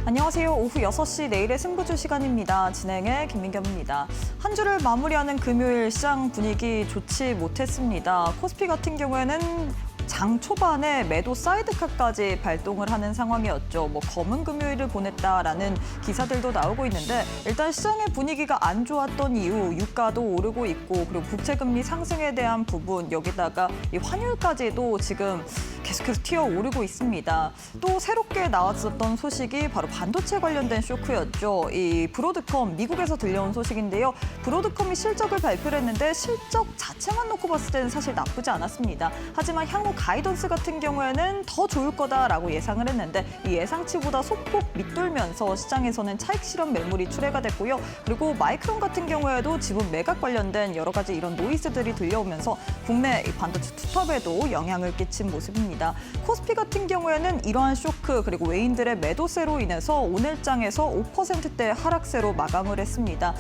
안녕하세요. 오후 6시 내일의 승부주 시간입니다. 진행의 김민경입니다. 한 주를 마무리하는 금요일 시장 분위기 좋지 못했습니다. 코스피 같은 경우에는 장 초반에 매도 사이드카까지 발동을 하는 상황이었죠. 검은 금요일을 보냈다라는 기사들도 나오고 있는데 일단 시장의 분위기가 안 좋았던 이유 유가도 오르고 있고 그리고 국채금리 상승에 대한 부분 여기다가 이 환율까지도 지금 계속해서 튀어오르고 있습니다. 또 새롭게 나왔었던 소식이 바로 반도체 관련된 쇼크였죠. 이 브로드컴 미국에서 들려온 소식인데요. 브로드컴이 실적을 발표를 했는데 실적 자체만 놓고 봤을 때는 사실 나쁘지 않았습니다. 하지만 향후 가이던스 같은 경우에는 더 좋을 거다라고 예상을 했는데 이 예상치보다 소폭 밑돌면서 시장에서는 차익 실현 매물이 출회가 됐고요. 그리고 마이크론 같은 경우에도 지분 매각 관련된 여러 가지 이런 노이즈들이 들려오면서 국내 반도체 투톱에도 영향을 끼친 모습입니다. 코스피 같은 경우에는 이러한 쇼크 그리고 외인들의 매도세로 인해서 오늘장에서 5%대 하락세로 마감을 했습니다.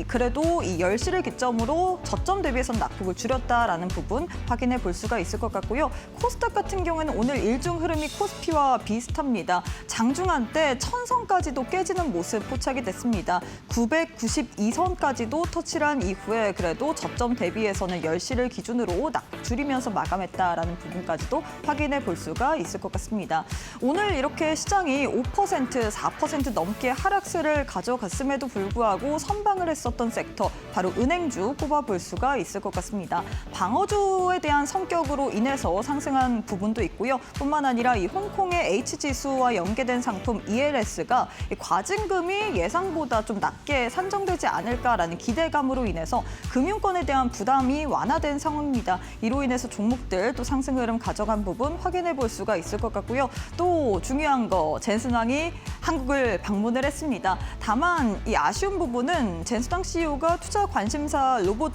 그래도 이 10시를 기점으로 저점 대비해서는 낙폭을 줄였다라는 부분 확인해 볼 수가 있을 것 같고요. 코스닥 같은 경우에는 오늘 일중 흐름이 코스피와 비슷합니다. 장중한 때 1000선까지도 깨지는 모습 포착이 됐습니다. 992선까지도 터치를 한 이후에 그래도 저점 대비해서는 10시를 기준으로 낙폭 줄이면서 마감했다라는 부분까지도 확인해 볼 수가 있을 것 같습니다. 오늘 이렇게 시장이 5%, 4% 넘게 하락세를 가져갔음에도 불구하고 선방을 했었던 섹터, 바로 은행주 꼽아볼 수가 있을 것 같습니다. 방어주에 대한 성격으로 인해서 상승한 부분도 있고요. 뿐만 아니라 이 홍콩의 H지수와 연계된 상품 ELS가 과징금이 예상보다 좀 낮게 산정되지 않을까라는 기대감으로 인해서 금융권에 대한 부담이 완화된 상황입니다. 이로 인해서 종목들 또 상승 흐름 가져간 부분 확인해 볼 수가 있을 것 같고요. 또 중요한 거 젠스당이 한국을 방문을 했습니다. 다만 이 아쉬운 부분은 젠스당 CEO가 투자 관심사 로봇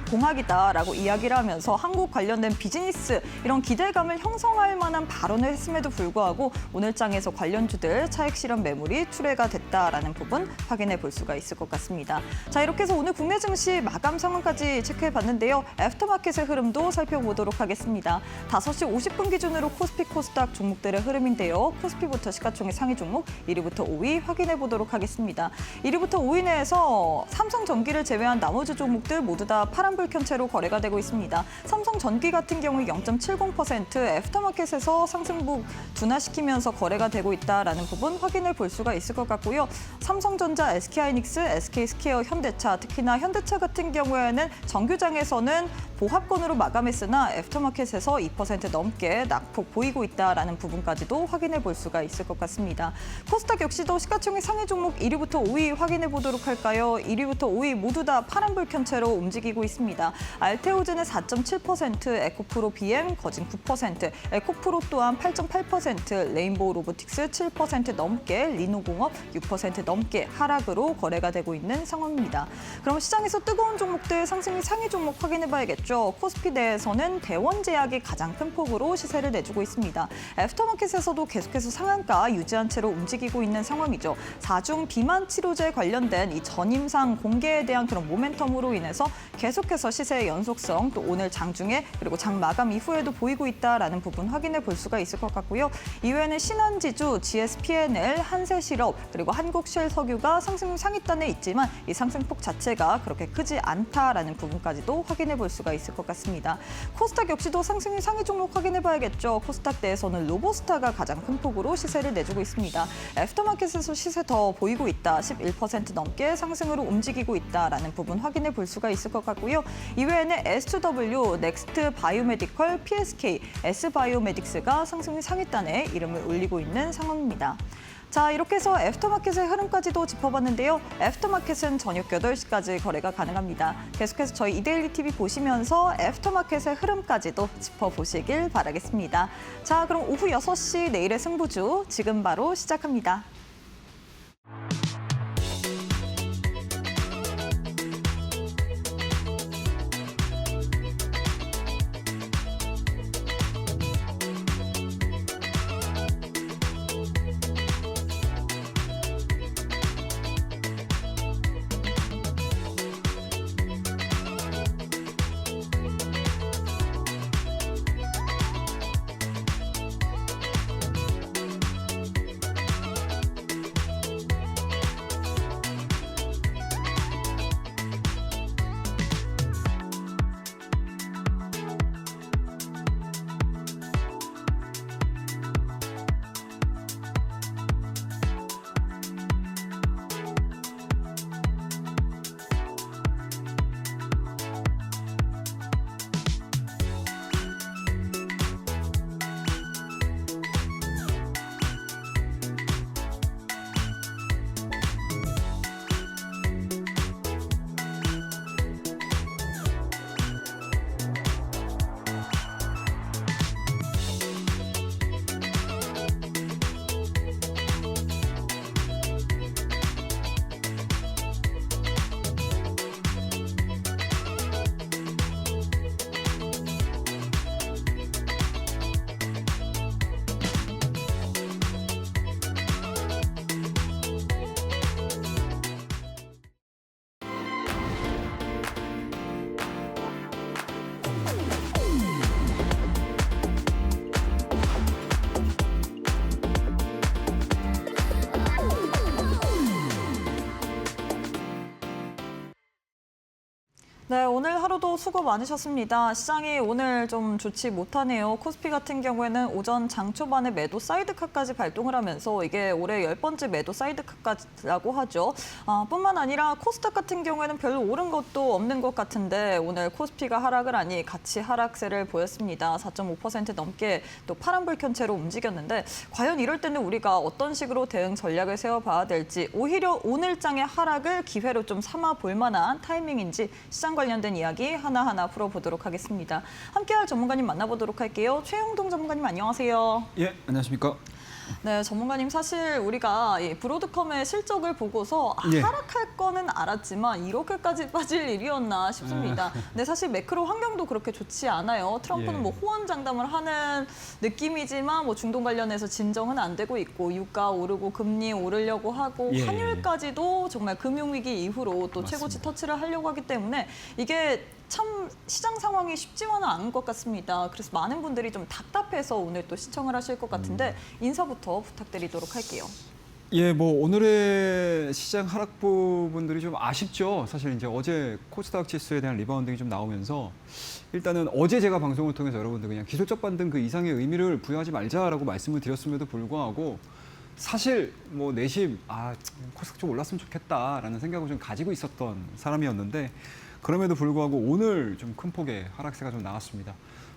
공학이다라고 이야기를 하면서 한국 관련된 비즈니스 이런 기대감을 형성할 만한 발언을 했음에도 불구하고 오늘장에서 관련주들 차익 실현 매물이 출회가 됐다라는 부분 확인해 볼 수가 있을 것 같습니다. 자, 이렇게 해서 오늘 국내 증시 마감 상황까지 체크해 봤는데요. 애프터마켓의 흐름도 살펴보도록 하겠습니다. 5시 50분 기준으로 코스피 코스닥 종목들의 흐름인데요. 코스피부터 시가총액 상위 종목 1위부터 5위 확인해 보도록 하겠습니다. 1위부터 5위 내에서 삼성전기를 제외한 나머지 종목들 모두 다 파란불 켠 채로 거래가 되고 있습니다. 삼성전기 같은 경우 0.70% 애프터마켓에서 상승폭 둔화시키면서 거래가 되고 있다라는 부분 확인해 볼 수가 있을 것 같고요. 삼성전자, SK하이닉스, SK스퀘어, 현대차, 특히나 현대차 같은 경우에는 정규장에서는 보합권으로 마감했으나 애프터마켓에서 2% 넘게 낙폭 보이고 있다라는 부분까지도 확인해 볼 수가 있을 것 같습니다. 코스닥 역시도 시가총액 상위 종목 1위부터 5위 확인해 보도록 할까요? 1위부터 5위 모두 다 파란불 켠 채로 움직이고 있습니다. 알테오즈는 4.7%, 에코프로 BM 거진 9%, 에코프로 또한 8.8%, 레인보우 로보틱스 7% 넘게, 리노공업 6% 넘게 하락으로 거래가 되고 있는 상황입니다. 그럼 시장에서 뜨거운 종목들 상승 상위 종목 확인해 봐야겠죠. 코스피 내에서는 대원제약이 가장 큰 폭으로 시세를 내주고 있습니다. 애프터마켓에서도 계속해서 상한가 유지한 채로 움직이고 있는 상황이죠. 4중 비만 치료제 관련된 이 전임상 공개에 대한 그런 모멘텀으로 인해서 계속해서 시세의 연속성 또 오늘 장중에 그리고 장 마감 이후에도 보이고 있다라는 부분 확인해 볼 수가 있을 것 같고요. 이외에는 신한지주, GSPNL, 한세실업 그리고 한국쉘석유가 상승 상위단에 있지만 이 상승폭 자체가 그렇게 크지 않다라는 부분까지도 확인해 볼 수가 있을 것 같습니다. 코스닥 역시도 상승 상위 종목 확인해 봐야겠죠. 코스닥 내에서는 로보스타가 가장 큰 폭으로 시세를 내주고 있습니다. 애프터마켓에서 시세 더 보이고 있다. 11% 넘게 상승으로 움직이고 있다라는 부분 확인해 볼 수가 있을 것 같고요. 이외에는 S2W, 넥스트 바이오메디컬, PSK, S바이오메딕스가 상승 상위단에 이름을 올리고 있는 상황입니다. 자, 이렇게 해서 애프터마켓의 흐름까지도 짚어봤는데요. 애프터마켓은 저녁 8시까지 거래가 가능합니다. 계속해서 저희 이데일리 TV 보시면서 애프터마켓의 흐름까지도 짚어보시길 바라겠습니다. 자, 그럼 오후 6시 내일의 승부주 지금 바로 시작합니다. 네, 오늘 하루도 수고 많으셨습니다. 시장이 오늘 좀 좋지 못하네요. 코스피 같은 경우에는 오전 장 초반에 매도 사이드카까지 발동을 하면서 이게 올해 10번째 매도 사이드카라고 하죠. 뿐만 아니라 코스닥 같은 경우에는 별로 오른 것도 없는 것 같은데 오늘 코스피가 하락을 하니 같이 하락세를 보였습니다. 4.5% 넘게 또 파란불 켠 채로 움직였는데 과연 이럴 때는 우리가 어떤 식으로 대응 전략을 세워봐야 될지 오히려 오늘 장의 하락을 기회로 좀 삼아 볼 만한 타이밍인지 시장 관련된 이야기 하나하나 풀어보도록 하겠습니다. 함께할 전문가님 만나보도록 할게요. 최영동 전문가님 안녕하세요. 예, 안녕하십니까. 네, 전문가님 사실 우리가 브로드컴의 실적을 보고서 예. 하락할 거는 알았지만 이렇게까지 빠질 일이었나 싶습니다. 근데 사실 매크로 환경도 그렇게 좋지 않아요. 트럼프는 예. 뭐 호언장담을 하는 느낌이지만 뭐 중동 관련해서 진정은 안 되고 있고 유가 오르고 금리 오르려고 하고 예. 환율까지도 정말 금융위기 이후로 또 맞습니다. 최고치 터치를 하려고 하기 때문에 이게 참 시장 상황이 쉽지만은 않은 것 같습니다. 그래서 많은 분들이 좀 답답해서 오늘 또 시청을 하실 것 같은데 인사부터 부탁드리도록 할게요. 예, 뭐 오늘의 시장 하락 부분들이 좀 아쉽죠. 사실 이제 어제 코스닥 지수에 대한 리바운딩이 좀 나오면서 일단은 어제 제가 방송을 통해서 여러분들 그냥 기술적 반등 그 이상의 의미를 부여하지 말자라고 말씀을 드렸음에도 불구하고 사실 뭐 내심 코스닥 좀 올랐으면 좋겠다라는 생각을 좀 가지고 있었던 사람이었는데 그럼에도 불구하고 오늘 좀 큰 폭의 하락세가 좀 나왔습니다.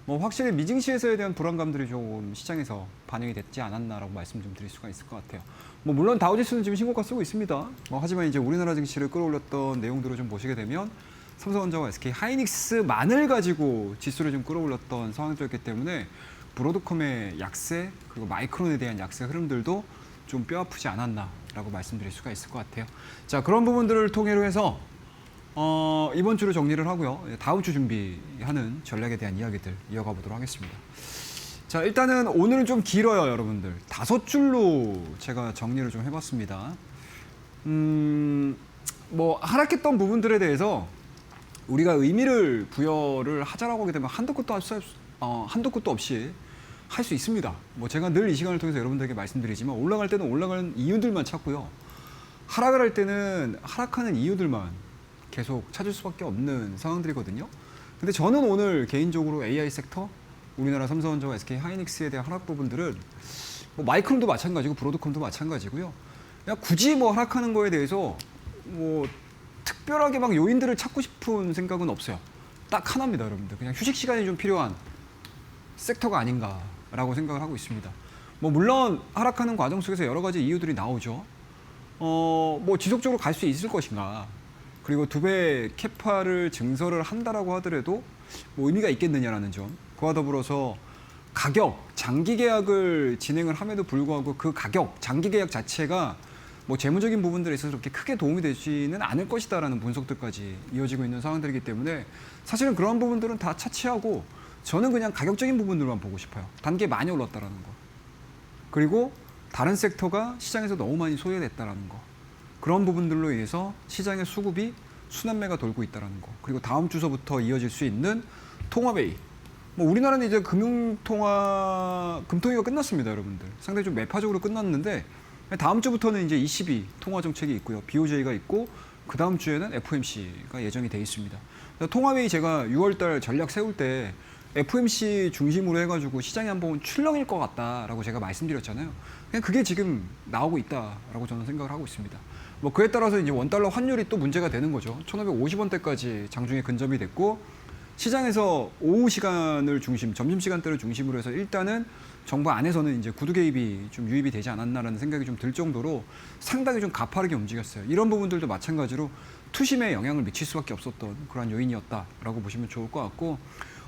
뭐 확실히 미증 시에서에 대한 불안감들이 좀 시장에서 반영이 됐지 않았나라고 말씀 좀 드릴 수가 있을 것 같아요. 뭐 물론 다우지수는 지금 신고가 쓰고 있습니다. 하지만 이제 우리나라 증시를 끌어올렸던 내용들을 좀 보시게 되면 삼성전자와 SK 하이닉스만을 가지고 지수를 좀 끌어올렸던 상황이었기 때문에 브로드컴의 약세 그리고 마이크론에 대한 약세 흐름들도 좀 뼈아프지 않았나라고 말씀드릴 수가 있을 것 같아요. 자, 그런 부분들을 통해로 해서 이번 주로 정리를 하고요. 다음 주 준비하는 전략에 대한 이야기들 이어가 보도록 하겠습니다. 자, 일단은 오늘은 좀 길어요, 여러분들. 5줄로 제가 정리를 좀 해봤습니다. 뭐 하락했던 부분들에 대해서 우리가 의미를 부여를 하자라고 하게 되면 한도 끝도 없이 할 수 있습니다. 뭐 제가 늘 이 시간을 통해서 여러분들에게 말씀드리지만 올라갈 때는 올라가는 이유들만 찾고요. 하락을 할 때는 하락하는 이유들만 계속 찾을 수밖에 없는 상황들이거든요. 근데 저는 오늘 개인적으로 AI 섹터, 우리나라 삼성전자와 SK 하이닉스에 대한 하락 부분들은 뭐 마이크론도 마찬가지고 브로드컴도 마찬가지고요. 그냥 굳이 뭐 하락하는 거에 대해서 뭐 특별하게 막 요인들을 찾고 싶은 생각은 없어요. 딱 하나입니다, 여러분들. 그냥 휴식 시간이 좀 필요한 섹터가 아닌가라고 생각을 하고 있습니다. 뭐 물론 하락하는 과정 속에서 여러 가지 이유들이 나오죠. 뭐 지속적으로 갈 수 있을 것인가. 그리고 2배 캐파를 증설을 한다라고 하더라도 뭐 의미가 있겠느냐라는 점. 그와 더불어서 가격, 장기 계약을 진행을 함에도 불구하고 그 가격, 장기 계약 자체가 뭐 재무적인 부분들에 있어서 그렇게 크게 도움이 되지는 않을 것이다라는 분석들까지 이어지고 있는 상황들이기 때문에 사실은 그런 부분들은 다 차치하고 저는 그냥 가격적인 부분들만 보고 싶어요. 단계 많이 올랐다라는 거. 그리고 다른 섹터가 시장에서 너무 많이 소외됐다라는 거. 그런 부분들로 인해서 시장의 수급이 순환매가 돌고 있다는 거. 그리고 다음 주서부터 이어질 수 있는 통화베이. 뭐 우리나라는 이제 금통위가 끝났습니다, 여러분들. 상당히 좀 매파적으로 끝났는데 다음 주부터는 이제 ECB 통화 정책이 있고요. BOJ가 있고 그 다음 주에는 FOMC가 예정이 돼 있습니다. 통화회의 제가 6월달 전략 세울 때 FOMC 중심으로 해가지고 시장이 한번 출렁일 것 같다라고 제가 말씀드렸잖아요. 그냥 그게 지금 나오고 있다라고 저는 생각을 하고 있습니다. 뭐 그에 따라서 이제 원달러 환율이 또 문제가 되는 거죠. 1,550원대까지 장중에 근접이 됐고 시장에서 오후 시간을 점심시간대를 중심으로 해서 일단은 정부 안에서는 이제 구두 개입이 좀 유입이 되지 않았나라는 생각이 좀 들 정도로 상당히 좀 가파르게 움직였어요. 이런 부분들도 마찬가지로 투심에 영향을 미칠 수밖에 없었던 그런 요인이었다라고 보시면 좋을 것 같고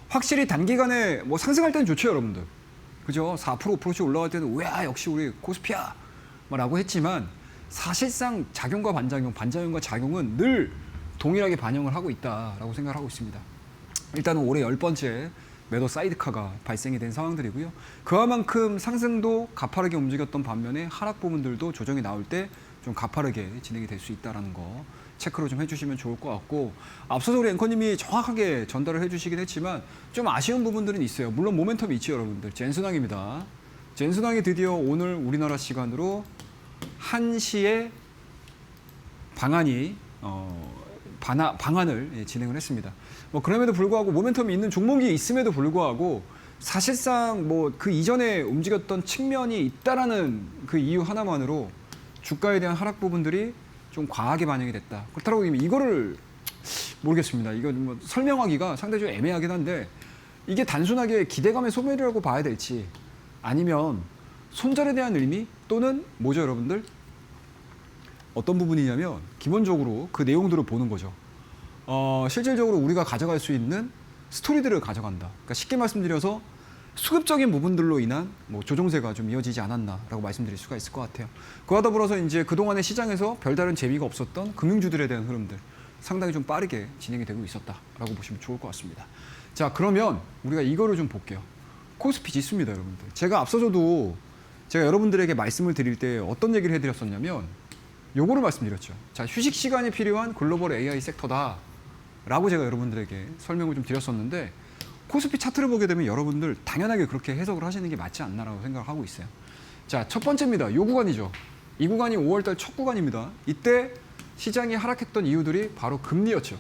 확실히 단기간에 뭐 상승할 때는 좋죠, 여러분들. 그죠? 4%, 5%씩 올라갈 때는 우야 역시 우리 코스피야 라고 했지만 사실상 작용과 반작용, 반작용과 작용은 늘 동일하게 반영을 하고 있다라고 생각을 하고 있습니다. 일단은 올해 10번째 매도 사이드카가 발생이 된 상황들이고요. 그와만큼 상승도 가파르게 움직였던 반면에 하락 부분들도 조정이 나올 때 좀 가파르게 진행이 될 수 있다는 거 체크로 좀 해주시면 좋을 것 같고 앞서서 우리 앵커님이 정확하게 전달을 해주시긴 했지만 좀 아쉬운 부분들은 있어요. 물론 모멘텀이 있죠, 여러분들. 젠순항입니다. 젠순항이 드디어 오늘 우리나라 시간으로 1시에 방한이 방안을 진행을 했습니다. 뭐 그럼에도 불구하고 모멘텀이 있는 종목이 있음에도 불구하고 사실상 뭐 그 이전에 움직였던 측면이 있다라는 그 이유 하나만으로 주가에 대한 하락 부분들이 좀 과하게 반영이 됐다. 그렇다고 이거를 모르겠습니다. 이거 뭐 설명하기가 상대적으로 애매하긴 한데 이게 단순하게 기대감의 소멸이라고 봐야 될지 아니면 손절에 대한 의미 또는 뭐죠 여러분들? 어떤 부분이냐면 기본적으로 그 내용들을 보는 거죠. 실질적으로 우리가 가져갈 수 있는 스토리들을 가져간다. 그러니까 쉽게 말씀드려서 수급적인 부분들로 인한 뭐 조정세가 좀 이어지지 않았나라고 말씀드릴 수가 있을 것 같아요. 그와 더불어서 이제 그동안의 시장에서 별다른 재미가 없었던 금융주들에 대한 흐름들 상당히 좀 빠르게 진행이 되고 있었다라고 보시면 좋을 것 같습니다. 자, 그러면 우리가 이거를 좀 볼게요. 코스피 지수입니다, 여러분들. 제가 앞서서도 제가 여러분들에게 말씀을 드릴 때 어떤 얘기를 해드렸었냐면 요거를 말씀드렸죠. 자, 휴식 시간이 필요한 글로벌 AI 섹터다라고 제가 여러분들에게 설명을 좀 드렸었는데 코스피 차트를 보게 되면 여러분들 당연하게 그렇게 해석을 하시는 게 맞지 않나라고 생각을 하고 있어요. 자, 첫 번째입니다. 요 구간이죠. 이 구간이 5월달 첫 구간입니다. 이때 시장이 하락했던 이유들이 바로 금리였죠.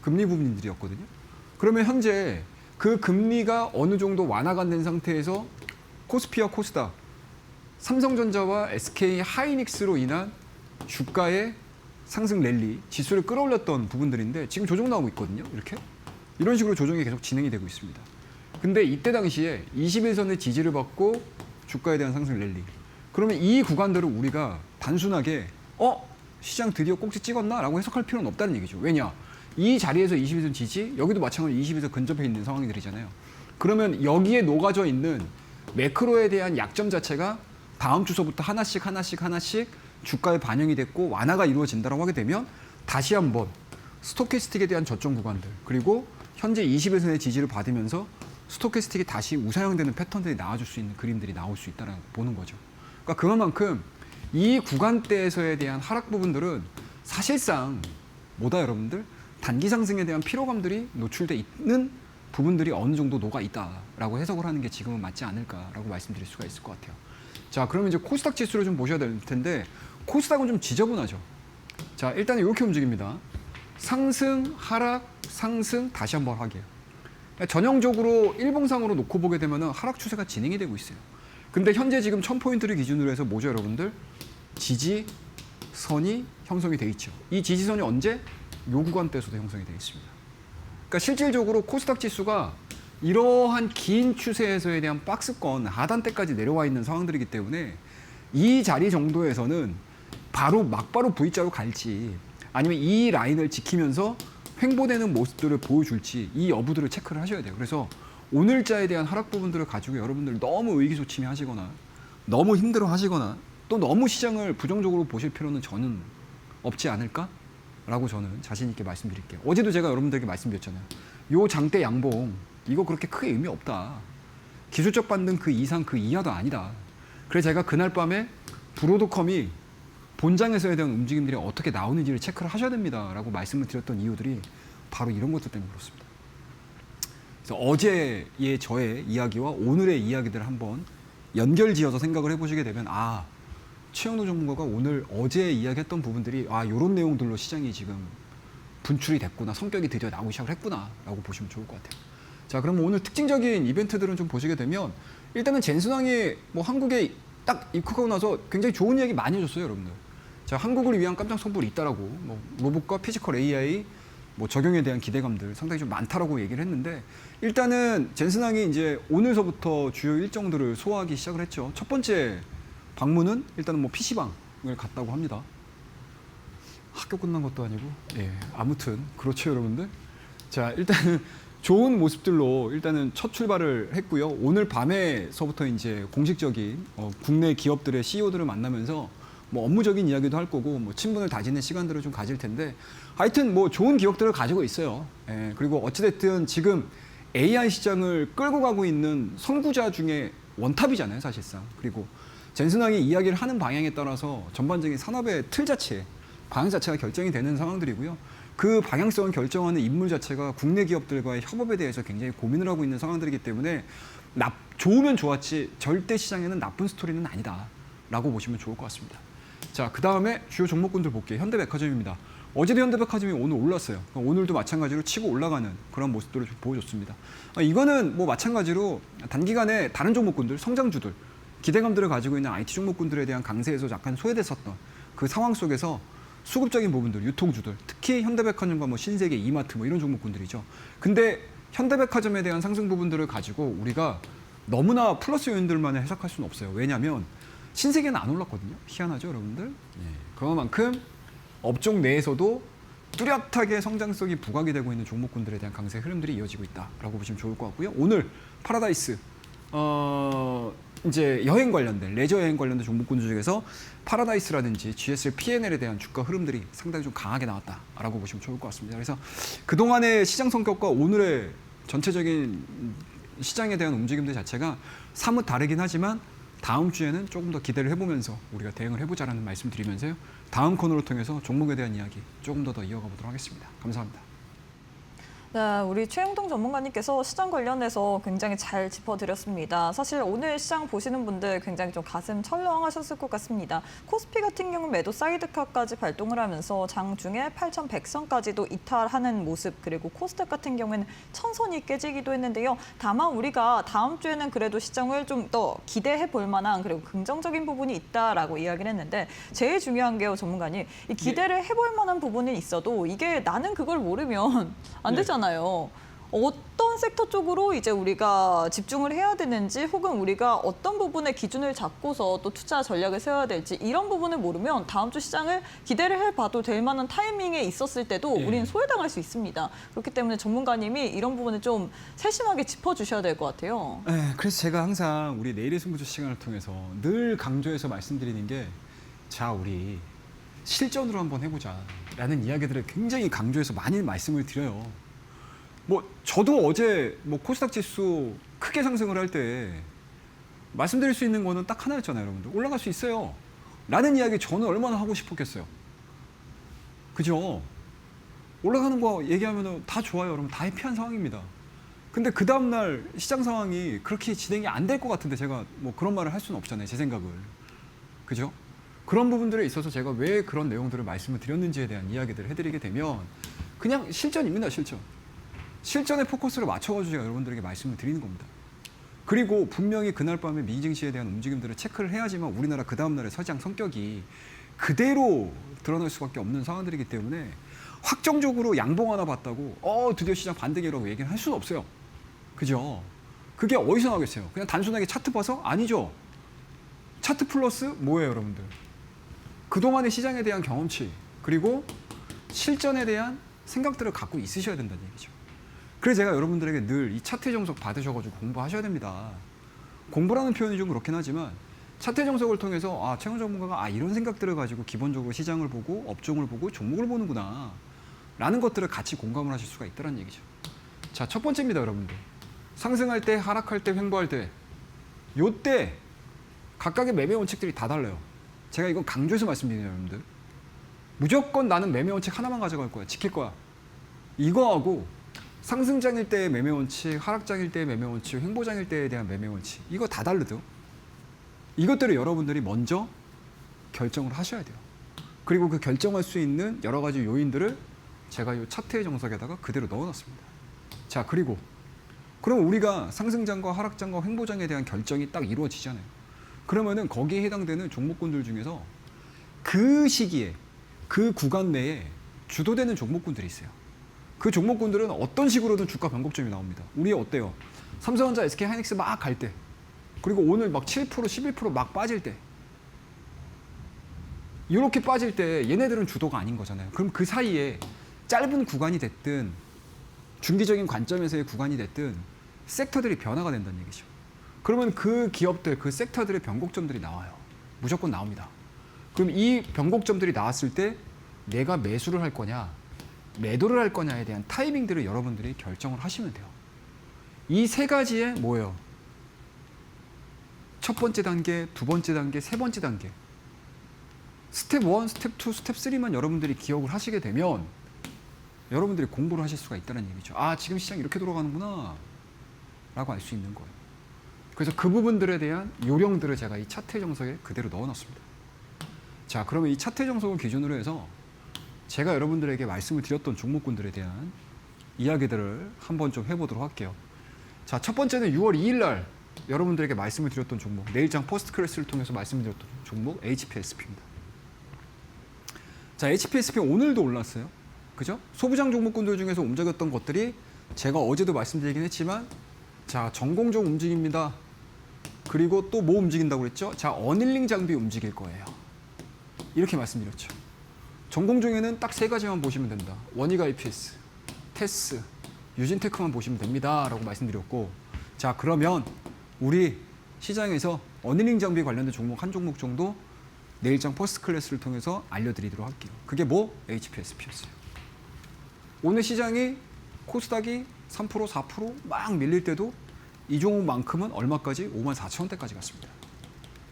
금리 부분들이었거든요. 그러면 현재 그 금리가 어느 정도 완화가 된 상태에서 코스피와 코스닥, 삼성전자와 SK 하이닉스로 인한 주가의 상승 랠리, 지수를 끌어올렸던 부분들인데 지금 조정 나오고 있거든요. 이렇게. 이런 식으로 조정이 계속 진행이 되고 있습니다. 근데 이때 당시에 21선의 지지를 받고 주가에 대한 상승 랠리. 그러면 이 구간들을 우리가 단순하게 시장 드디어 꼭지 찍었나? 라고 해석할 필요는 없다는 얘기죠. 왜냐? 이 자리에서 21선 지지, 여기도 마찬가지로 21선 근접해 있는 상황들이잖아요. 그러면 여기에 녹아져 있는 매크로에 대한 약점 자체가 다음 주서부터 하나씩 주가에 반영이 됐고 완화가 이루어진다고 하게 되면 다시 한번 스토캐스틱에 대한 저점 구간들 그리고 현재 21선의 지지를 받으면서 스토캐스틱이 다시 우상향되는 패턴들이 나와줄 수 있는 그림들이 나올 수 있다는 보는 거죠. 그러니까 그만큼 이 구간대에서에 대한 하락 부분들은 사실상 뭐다 여러분들? 단기 상승에 대한 피로감들이 노출돼 있는 부분들이 어느 정도 녹아 있다라고 해석을 하는 게 지금은 맞지 않을까라고 말씀드릴 수가 있을 것 같아요. 자, 그러면 이제 코스닥 지수를 좀 보셔야 될 텐데 코스닥은 좀 지저분하죠. 자, 일단 이렇게 움직입니다. 상승, 하락, 상승, 다시 한번 하게요. 전형적으로 일봉상으로 놓고 보게 되면 하락 추세가 진행이 되고 있어요. 근데 현재 지금 1000포인트를 기준으로 해서 뭐죠, 여러분들? 지지선이 형성이 돼 있죠. 이 지지선이 언제? 요 구간대에서도 형성이 되어 있습니다. 그러니까 실질적으로 코스닥 지수가 이러한 긴 추세에서에 대한 박스권 하단대까지 내려와 있는 상황들이기 때문에 이 자리 정도에서는 막바로 V자로 갈지 아니면 이 라인을 지키면서 횡보되는 모습들을 보여줄지 이 여부들을 체크를 하셔야 돼요. 그래서 오늘자에 대한 하락 부분들을 가지고 여러분들 너무 의기소침해 하시거나 너무 힘들어 하시거나 또 너무 시장을 부정적으로 보실 필요는 저는 없지 않을까라고 저는 자신 있게 말씀드릴게요. 어제도 제가 여러분들에게 말씀드렸잖아요. 요 장대 양봉 이거 그렇게 크게 의미 없다. 기술적 반등 그 이상 그 이하도 아니다. 그래서 제가 그날 밤에 브로드컴이 본장에서에 대한 움직임들이 어떻게 나오는지를 체크를 하셔야 됩니다라고 말씀을 드렸던 이유들이 바로 이런 것들 때문에 그렇습니다. 그래서 어제의 저의 이야기와 오늘의 이야기들을 한번 연결지어서 생각을 해보시게 되면 최영도 전문가가 어제 이야기했던 부분들이 이런 내용들로 시장이 지금 분출이 됐구나, 성격이 드디어 나오기 시작을 했구나라고 보시면 좋을 것 같아요. 자, 그럼 오늘 특징적인 이벤트들은 좀 보시게 되면 일단은 젠슨왕이 뭐 한국에 딱 입국하고 나서 굉장히 좋은 이야기 많이 해줬어요, 여러분들. 자, 한국을 위한 깜짝 선물이 있다라고 뭐 로봇과 피지컬 AI 뭐 적용에 대한 기대감들 상당히 좀 많다라고 얘기를 했는데 일단은 젠슨왕이 이제 오늘서부터 주요 일정들을 소화하기 시작을 했죠. 첫 번째 방문은 일단은 뭐 PC방을 갔다고 합니다. 학교 끝난 것도 아니고 아무튼 그렇죠, 여러분들. 자, 일단은 좋은 모습들로 일단은 첫 출발을 했고요. 오늘 밤에서부터 이제 공식적인 국내 기업들의 CEO들을 만나면서 뭐 업무적인 이야기도 할 거고 뭐 친분을 다지는 시간들을 좀 가질 텐데 하여튼 뭐 좋은 기억들을 가지고 있어요. 그리고 어찌됐든 지금 AI 시장을 끌고 가고 있는 선구자 중에 원탑이잖아요, 사실상. 그리고 젠슨왕이 이야기를 하는 방향에 따라서 전반적인 산업의 틀 자체, 방향 자체가 결정이 되는 상황들이고요. 그 방향성을 결정하는 인물 자체가 국내 기업들과의 협업에 대해서 굉장히 고민을 하고 있는 상황들이기 때문에 좋으면 좋았지 절대 시장에는 나쁜 스토리는 아니다라고 보시면 좋을 것 같습니다. 자, 그 다음에 주요 종목군들 볼게요. 현대백화점입니다. 어제도 현대백화점이 오늘 올랐어요. 오늘도 마찬가지로 치고 올라가는 그런 모습들을 좀 보여줬습니다. 이거는 뭐 마찬가지로 단기간에 다른 종목군들, 성장주들, 기대감들을 가지고 있는 IT 종목군들에 대한 강세에서 약간 소외됐었던 그 상황 속에서 수급적인 부분들, 유통주들, 특히 현대백화점과 뭐 신세계, 이마트 뭐 이런 종목군들이죠. 근데 현대백화점에 대한 상승 부분들을 가지고 우리가 너무나 플러스 요인들만 해석할 수는 없어요. 왜냐하면 신세계는 안 올랐거든요. 희한하죠, 여러분들? 그만큼 업종 내에서도 뚜렷하게 성장성이 부각이 되고 있는 종목군들에 대한 강세 흐름들이 이어지고 있다라고 보시면 좋을 것 같고요. 오늘 파라다이스 이제 여행 관련된 레저 여행 관련된 종목군들 중에서 파라다이스라든지 GSL P&L에 대한 주가 흐름들이 상당히 좀 강하게 나왔다라고 보시면 좋을 것 같습니다. 그래서 그동안의 시장 성격과 오늘의 전체적인 시장에 대한 움직임들 자체가 사뭇 다르긴 하지만 다음 주에는 조금 더 기대를 해보면서 우리가 대응을 해보자라는 말씀 드리면서요. 다음 코너를 통해서 종목에 대한 이야기 조금 더 이어가 보도록 하겠습니다. 감사합니다. 네, 우리 최영동 전문가님께서 시장 관련해서 굉장히 잘 짚어드렸습니다. 사실 오늘 시장 보시는 분들 굉장히 좀 가슴 철렁하셨을 것 같습니다. 코스피 같은 경우는 매도 사이드카까지 발동을 하면서 장중에 8,100선까지도 이탈하는 모습, 그리고 코스닥 같은 경우에는 1,000선이 깨지기도 했는데요. 다만 우리가 다음 주에는 그래도 시장을 좀 더 기대해 볼 만한 그리고 긍정적인 부분이 있다라고 이야기를 했는데 제일 중요한 게요, 전문가님. 이 기대를 해볼 만한 부분이 있어도 이게 나는 그걸 모르면 안 되잖아요. 어떤 섹터 쪽으로 이제 우리가 집중을 해야 되는지 혹은 우리가 어떤 부분에 기준을 잡고서 또 투자 전략을 세워야 될지 이런 부분을 모르면 다음 주 시장을 기대를 해봐도 될 만한 타이밍에 있었을 때도 우리는 소외당할 수 있습니다. 그렇기 때문에 전문가님이 이런 부분을 좀 세심하게 짚어주셔야 될 것 같아요. 네, 그래서 제가 항상 우리 내일의 승부조 시간을 통해서 늘 강조해서 말씀드리는 게 자, 우리 실전으로 한번 해보자라는 이야기들을 굉장히 강조해서 많이 말씀을 드려요. 뭐 저도 어제 뭐 코스닥 지수 크게 상승을 할 때 말씀드릴 수 있는 거는 딱 하나였잖아요, 여러분들. 올라갈 수 있어요. 라는 이야기 저는 얼마나 하고 싶었겠어요. 그죠? 올라가는 거 얘기하면 다 좋아요, 여러분. 다 해피한 상황입니다. 근데 그 다음날 시장 상황이 그렇게 진행이 안 될 것 같은데 제가 뭐 그런 말을 할 수는 없잖아요, 제 생각을. 그죠? 그런 부분들에 있어서 제가 왜 그런 내용들을 말씀을 드렸는지에 대한 이야기들을 해드리게 되면 그냥 실전입니다, 실전. 실전에 포커스를 맞춰가지고 제가 여러분들에게 말씀을 드리는 겁니다. 그리고 분명히 그날 밤에 미 증시에 대한 움직임들을 체크를 해야지만 우리나라 그 다음날의 서장 성격이 그대로 드러날 수밖에 없는 상황들이기 때문에 확정적으로 양봉 하나 봤다고 드디어 시장 반등이라고 얘기는 할 수는 없어요. 그죠? 그게 어디서 나오겠어요? 그냥 단순하게 차트 봐서? 아니죠. 차트 플러스 뭐예요, 여러분들? 그동안의 시장에 대한 경험치 그리고 실전에 대한 생각들을 갖고 있으셔야 된다는 얘기죠. 그래서 제가 여러분들에게 늘 이 차트 정석 받으셔가지고 공부하셔야 됩니다. 공부라는 표현이 좀 그렇긴 하지만 차트 정석을 통해서 최영 전문가가 이런 생각들을 가지고 기본적으로 시장을 보고 업종을 보고 종목을 보는구나 라는 것들을 같이 공감을 하실 수가 있다는 얘기죠. 자, 첫 번째입니다, 여러분들. 상승할 때, 하락할 때, 횡보할 때 요때 각각의 매매 원칙들이 다 달라요. 제가 이건 강조해서 말씀드리네요, 여러분들. 무조건 나는 매매 원칙 하나만 가져갈 거야. 지킬 거야. 이거하고 상승장일 때의 매매 원칙, 하락장일 때의 매매 원칙, 횡보장일 때에 대한 매매 원칙. 이거 다 다르죠. 이것들을 여러분들이 먼저 결정을 하셔야 돼요. 그리고 그 결정할 수 있는 여러 가지 요인들을 제가 이 차트의 정석에다가 그대로 넣어놨습니다. 자, 그리고 그럼 우리가 상승장과 하락장과 횡보장에 대한 결정이 딱 이루어지잖아요. 그러면은 거기에 해당되는 종목군들 중에서 그 시기에 그 구간 내에 주도되는 종목군들이 있어요. 그 종목군들은 어떤 식으로든 주가 변곡점이 나옵니다. 우리 어때요? 삼성전자, SK하이닉스 막 갈 때, 그리고 오늘 막 7%, 11% 막 빠질 때, 이렇게 빠질 때 얘네들은 주도가 아닌 거잖아요. 그럼 그 사이에 짧은 구간이 됐든 중기적인 관점에서의 구간이 됐든 섹터들이 변화가 된다는 얘기죠. 그러면 그 기업들, 그 섹터들의 변곡점들이 나와요. 무조건 나옵니다. 그럼 이 변곡점들이 나왔을 때 내가 매수를 할 거냐, 매도를 할 거냐에 대한 타이밍들을 여러분들이 결정을 하시면 돼요. 이 세 가지의 뭐예요? 첫 번째 단계, 두 번째 단계, 세 번째 단계. 스텝 1, 스텝 2, 스텝 3만 여러분들이 기억을 하시게 되면 여러분들이 공부를 하실 수가 있다는 얘기죠. 지금 시장 이렇게 돌아가는구나 라고 알 수 있는 거예요. 그래서 그 부분들에 대한 요령들을 제가 이 차트 정석에 그대로 넣어놨습니다. 자, 그러면 이 차트 정석을 기준으로 해서 제가 여러분들에게 말씀을 드렸던 종목군들에 대한 이야기들을 한번 좀 해보도록 할게요. 자, 첫 번째는 6월 2일 날 여러분들에게 말씀을 드렸던 종목, 내일장 퍼스트 클래스를 통해서 말씀드렸던 종목 HPSP입니다. 자, HPSP 오늘도 올랐어요. 그죠? 소부장 종목군들 중에서 움직였던 것들이 제가 어제도 말씀드리긴 했지만, 자, 전공종 움직입니다. 그리고 또 뭐 움직인다고 그랬죠? 자, 어닐링 장비 움직일 거예요. 이렇게 말씀드렸죠. 전공종에는 딱 세 가지만 보시면 된다. 원익 IPS, 테스, 유진테크만 보시면 됩니다. 라고 말씀드렸고, 자, 그러면 우리 시장에서 어닐링 장비 관련된 종목 한 종목 정도 내일장 퍼스트 클래스를 통해서 알려드리도록 할게요. 그게 뭐? HPSP였어요. 오늘 시장이 코스닥이 3%, 4%막 밀릴 때도 이 종목만큼은 얼마까지? 54,000원대까지 갔습니다.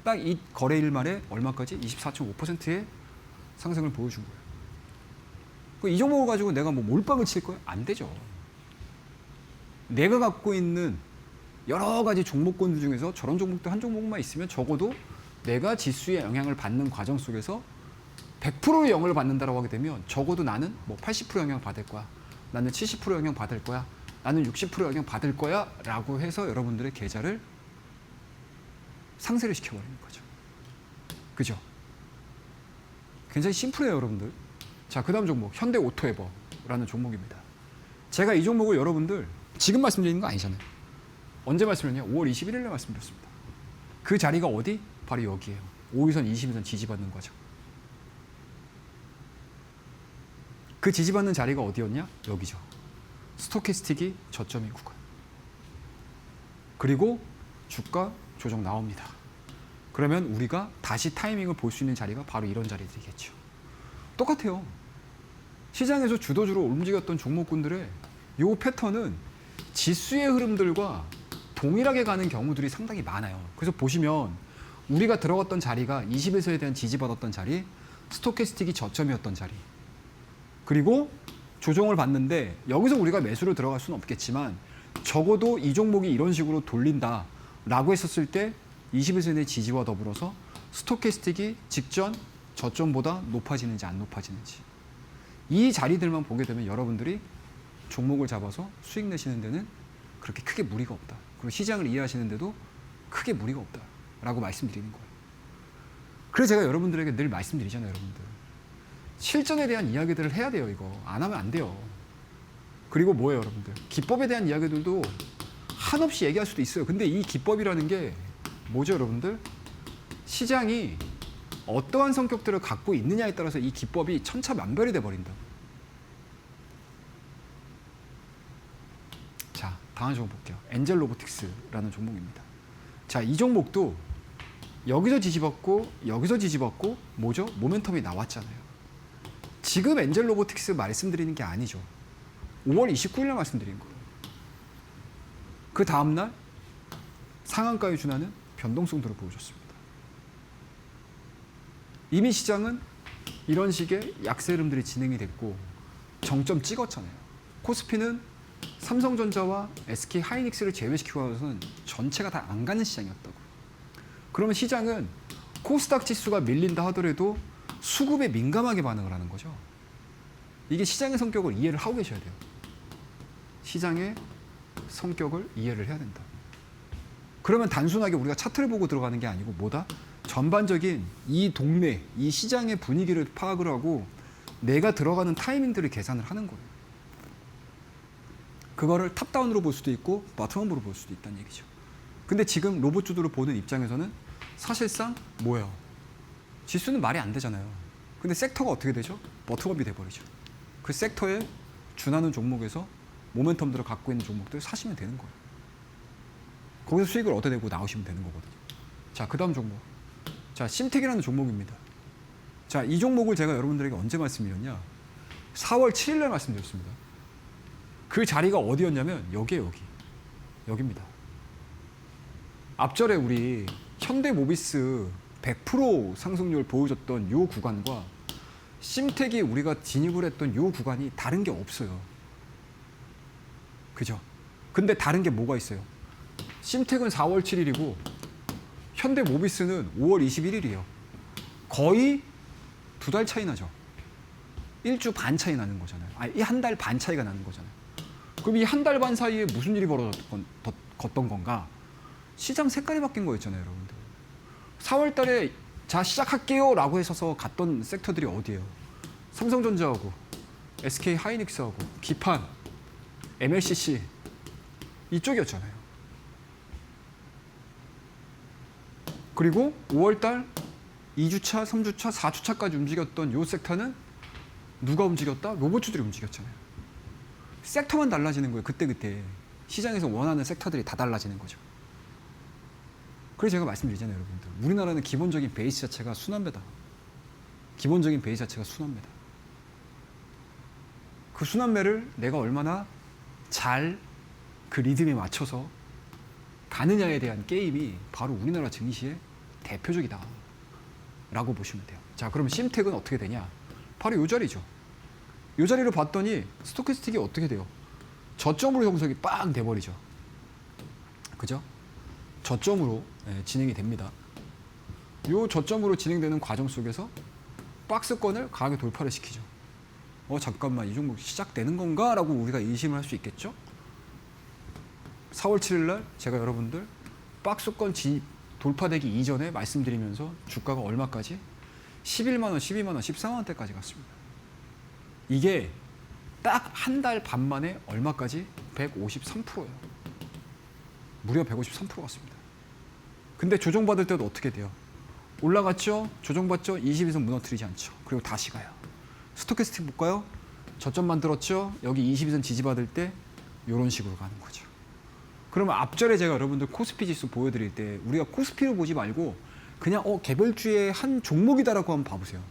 딱 이 거래일 만에 얼마까지? 24.5%의 상승을 보여준 거예요. 이 종목을 가지고 내가 뭐 몰빵을 칠 거야? 안 되죠. 내가 갖고 있는 여러 가지 종목군들 중에서 저런 종목도 한 종목만 있으면 적어도 내가 지수에 영향을 받는 과정 속에서 100%의 영향을 받는다라고 하게 되면 적어도 나는 뭐 80% 영향 받을 거야. 나는 70% 영향 받을 거야. 나는 60% 영향 받을 거야. 라고 해서 여러분들의 계좌를 상세를 시켜버리는 거죠. 그죠? 굉장히 심플해요, 여러분들. 자, 그 다음 종목, 현대오토에버라는 종목입니다. 제가 이 종목을 여러분들 지금 말씀드리는 거 아니잖아요. 언제 말씀드렸냐? 5월 21일에 말씀드렸습니다. 그 자리가 어디? 바로 여기에요. 5위선, 20위선 지지받는 과정. 그 지지받는 자리가 어디였냐? 여기죠. 스토캐스틱이 저점인 구간. 그리고 주가 조정 나옵니다. 그러면 우리가 다시 타이밍을 볼 수 있는 자리가 바로 이런 자리들이겠죠. 똑같아요. 시장에서 주도주로 움직였던 종목군들의 이 패턴은 지수의 흐름들과 동일하게 가는 경우들이 상당히 많아요. 그래서 보시면 우리가 들어갔던 자리가 20에서에 대한 지지받았던 자리, 스토캐스틱이 저점이었던 자리, 그리고 조정을 받는데 여기서 우리가 매수로 들어갈 수는 없겠지만 적어도 이 종목이 이런 식으로 돌린다라고 했었을 때 20에서의 지지와 더불어서 스토캐스틱이 직전 저점보다 높아지는지 안 높아지는지 이 자리들만 보게 되면 여러분들이 종목을 잡아서 수익 내시는 데는 그렇게 크게 무리가 없다. 그리고 시장을 이해하시는 데도 크게 무리가 없다라고 말씀드리는 거예요. 그래서 제가 여러분들에게 늘 말씀드리잖아요, 여러분들. 실전에 대한 이야기들을 해야 돼요, 이거. 안 하면 안 돼요. 그리고 뭐예요, 여러분들? 기법에 대한 이야기들도 한없이 얘기할 수도 있어요. 근데 이 기법이라는 게 뭐죠, 여러분들? 시장이 어떠한 성격들을 갖고 있느냐에 따라서 이 기법이 천차만별이 돼버린다. 자, 다음 종목 볼게요. 엔젤 로보틱스라는 종목입니다. 자, 이 종목도 여기서 지지받고 여기서 지지받고 뭐죠? 모멘텀이 나왔잖아요. 지금 엔젤 로보틱스 말씀드리는 게 아니죠. 5월 29일 날 말씀드린 거예요. 그 다음날 상한가에 준하는 변동성들을 보여줬습니다. 이미 시장은 이런 식의 약세 흐름들이 진행이 됐고 정점 찍었잖아요. 코스피는 삼성전자와 SK 하이닉스를 제외시키고 나서는 전체가 다 안 가는 시장이었다고. 그러면 시장은 코스닥 지수가 밀린다 하더라도 수급에 민감하게 반응을 하는 거죠. 이게 시장의 성격을 이해를 하고 계셔야 돼요. 시장의 성격을 이해를 해야 된다. 그러면 단순하게 우리가 차트를 보고 들어가는 게 아니고 뭐다? 전반적인 이 동네, 이 시장의 분위기를 파악을 하고 내가 들어가는 타이밍들을 계산을 하는 거예요. 그거를 탑다운으로 볼 수도 있고 바텀업으로 볼 수도 있다는 얘기죠. 근데 지금 로봇주도를 보는 입장에서는 사실상 뭐예요? 지수는 말이 안 되잖아요. 근데 섹터가 어떻게 되죠? 버텀업이 돼버리죠. 그 섹터에 준하는 종목에서 모멘텀들을 갖고 있는 종목들을 사시면 되는 거예요. 거기서 수익을 얻어내고 나오시면 되는 거거든요. 자, 그 다음 종목. 자, 심텍이라는 종목입니다. 자, 이 종목을 제가 여러분들에게 언제 말씀드렸냐? 4월 7일 날 말씀드렸습니다. 그 자리가 어디였냐면 여기에요, 여기. 여기입니다. 앞절에 우리 현대모비스 100% 상승률 보여줬던 이 구간과 심텍이 우리가 진입을 했던 이 구간이 다른 게 없어요. 그죠? 근데 다른 게 뭐가 있어요? 심텍은 4월 7일이고 현대모비스는 5월 21일이에요. 거의 2달 차이 나죠. 1주 반 차이 나는 거잖아요. 이 한 달 반 차이가 나는 거잖아요. 그럼 이 한 달 반 사이에 무슨 일이 벌어졌던 건가? 시장 색깔이 바뀐 거였잖아요, 여러분들. 4월 달에 자 시작할게요 라고 해서 갔던 섹터들이 어디예요? 삼성전자하고 SK 하이닉스하고 기판, MLCC 이쪽이었잖아요. 그리고 5월 달 2주차, 3주차, 4주차까지 움직였던 요 섹터는 누가 움직였다? 로봇주들이 움직였잖아요. 섹터만 달라지는 거예요. 그때 시장에서 원하는 섹터들이 다 달라지는 거죠. 그래서 제가 말씀드리잖아요, 여러분들. 우리나라는 기본적인 베이스 자체가 순환매다. 기본적인 베이스 자체가 순환매다. 그 순환매를 내가 얼마나 잘 그 리듬에 맞춰서 가느냐에 대한 게임이 바로 우리나라 증시의 대표적이다 라고 보시면 돼요. 자, 그럼 심텍은 어떻게 되냐? 바로 이 자리죠. 이 자리를 봤더니 스토캐스틱이 어떻게 돼요? 저점으로 형성이 빵 돼버리죠. 그죠? 저점으로 진행이 됩니다. 이 저점으로 진행되는 과정 속에서 박스권을 강하게 돌파를 시키죠. 잠깐만, 이 종목 시작되는 건가? 라고 우리가 의심을 할 수 있겠죠? 4월 7일 날 제가 여러분들 박스권 돌파되기 이전에 말씀드리면서 주가가 얼마까지? 11만 원, 12만 원, 14만 원대까지 갔습니다. 이게 딱 한 달 반 만에 얼마까지? 153%예요. 무려 153% 갔습니다. 근데 조정받을 때도 어떻게 돼요? 올라갔죠? 조정받죠? 22선 무너뜨리지 않죠. 그리고 다시 가요. 스토캐스틱 볼까요? 저점 만들었죠? 여기 22선 지지받을 때 이런 식으로 가는 거죠. 그러면 앞절에 제가 여러분들 코스피 지수 보여드릴 때 우리가 코스피를 보지 말고 그냥 개별주의 한 종목이다라고 한번 봐보세요.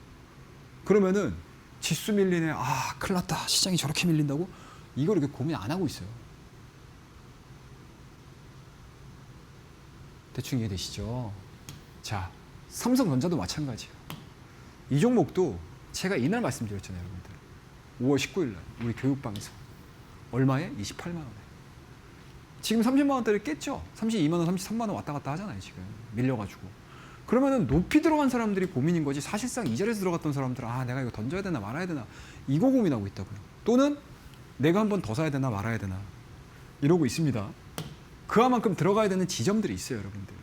그러면은 지수 밀리네. 큰일 났다. 시장이 저렇게 밀린다고? 이걸 이렇게 고민 안 하고 있어요. 대충 이해되시죠? 자, 삼성전자도 마찬가지예요. 이 종목도 제가 이날 말씀드렸잖아요, 여러분들. 5월 19일 날 우리 교육방에서 얼마에? 28만 원에. 지금 30만 원대를 깼죠? 32만 원, 33만 원 왔다 갔다 하잖아요, 지금. 밀려가지고. 그러면은 높이 들어간 사람들이 고민인 거지, 사실상 이 자리에서 들어갔던 사람들은 내가 이거 던져야 되나 말아야 되나 이거 고민하고 있다고요. 또는 내가 한 번 더 사야 되나 말아야 되나 이러고 있습니다. 그만큼 들어가야 되는 지점들이 있어요, 여러분들.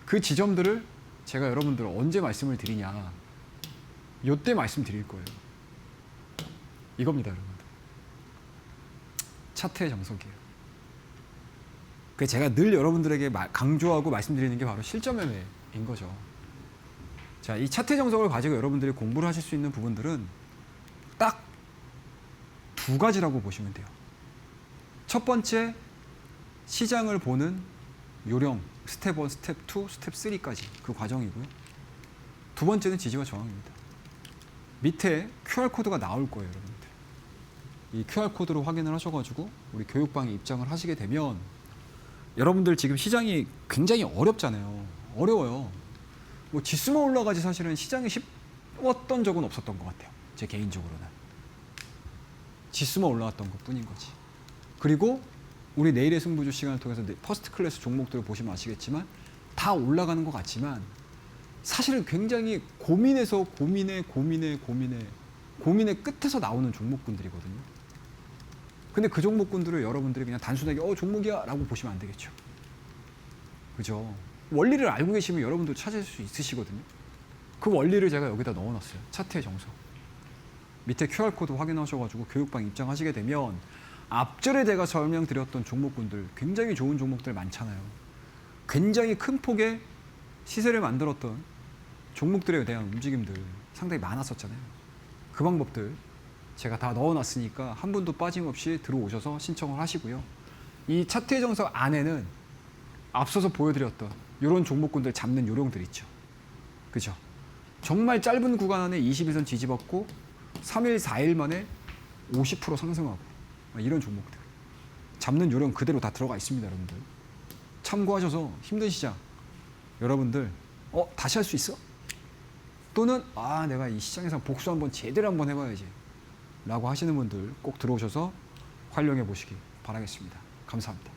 그 지점들을 제가 여러분들 언제 말씀을 드리냐, 요때 말씀드릴 거예요. 이겁니다, 여러분들. 차트의 정석이에요. 제가 늘 여러분들에게 강조하고 말씀드리는 게 바로 실전 매매인 거죠. 자, 이 차트 정석을 가지고 여러분들이 공부를 하실 수 있는 부분들은 딱 두 가지라고 보시면 돼요. 첫 번째, 시장을 보는 요령, 스텝 1, 스텝 2, 스텝 3까지 그 과정이고요. 두 번째는 지지와 저항입니다. 밑에 QR코드가 나올 거예요, 여러분들. 이 QR코드로 확인을 하셔가지고 우리 교육방에 입장을 하시게 되면 여러분들 지금 시장이 굉장히 어렵잖아요. 어려워요. 지수만 올라가지 사실은 시장이 쉽었던 적은 없었던 것 같아요. 제 개인적으로는. 지수만 올라왔던 것 뿐인 거지. 그리고 우리 내일의 승부주 시간을 통해서 퍼스트 클래스 종목들을 보시면 아시겠지만 다 올라가는 것 같지만 사실은 굉장히 고민해서 고민의 끝에서 나오는 종목군들이거든요. 근데 그 종목군들을 여러분들이 그냥 단순하게 종목이야 라고 보시면 안 되겠죠. 그죠? 원리를 알고 계시면 여러분도 찾을 수 있으시거든요. 그 원리를 제가 여기다 넣어놨어요. 차트의 정석. 밑에 QR코드 확인하셔가지고 교육방 입장하시게 되면 앞절에 제가 설명드렸던 종목군들, 굉장히 좋은 종목들 많잖아요. 굉장히 큰 폭의 시세를 만들었던 종목들에 대한 움직임들 상당히 많았었잖아요. 그 방법들 제가 다 넣어놨으니까 한 분도 빠짐없이 들어오셔서 신청을 하시고요. 이 차트의 정석 안에는 앞서서 보여드렸던 이런 종목군들 잡는 요령들 있죠. 그죠? 정말 짧은 구간 안에 21선 지지받고 3일, 4일 만에 50% 상승하고 이런 종목들 잡는 요령 그대로 다 들어가 있습니다, 여러분들. 참고하셔서 힘든 시장 여러분들 다시 할 수 있어? 또는 내가 이 시장에서 복수 한번 제대로 한번 해봐야지 라고 하시는 분들 꼭 들어오셔서 활용해 보시기 바라겠습니다. 감사합니다.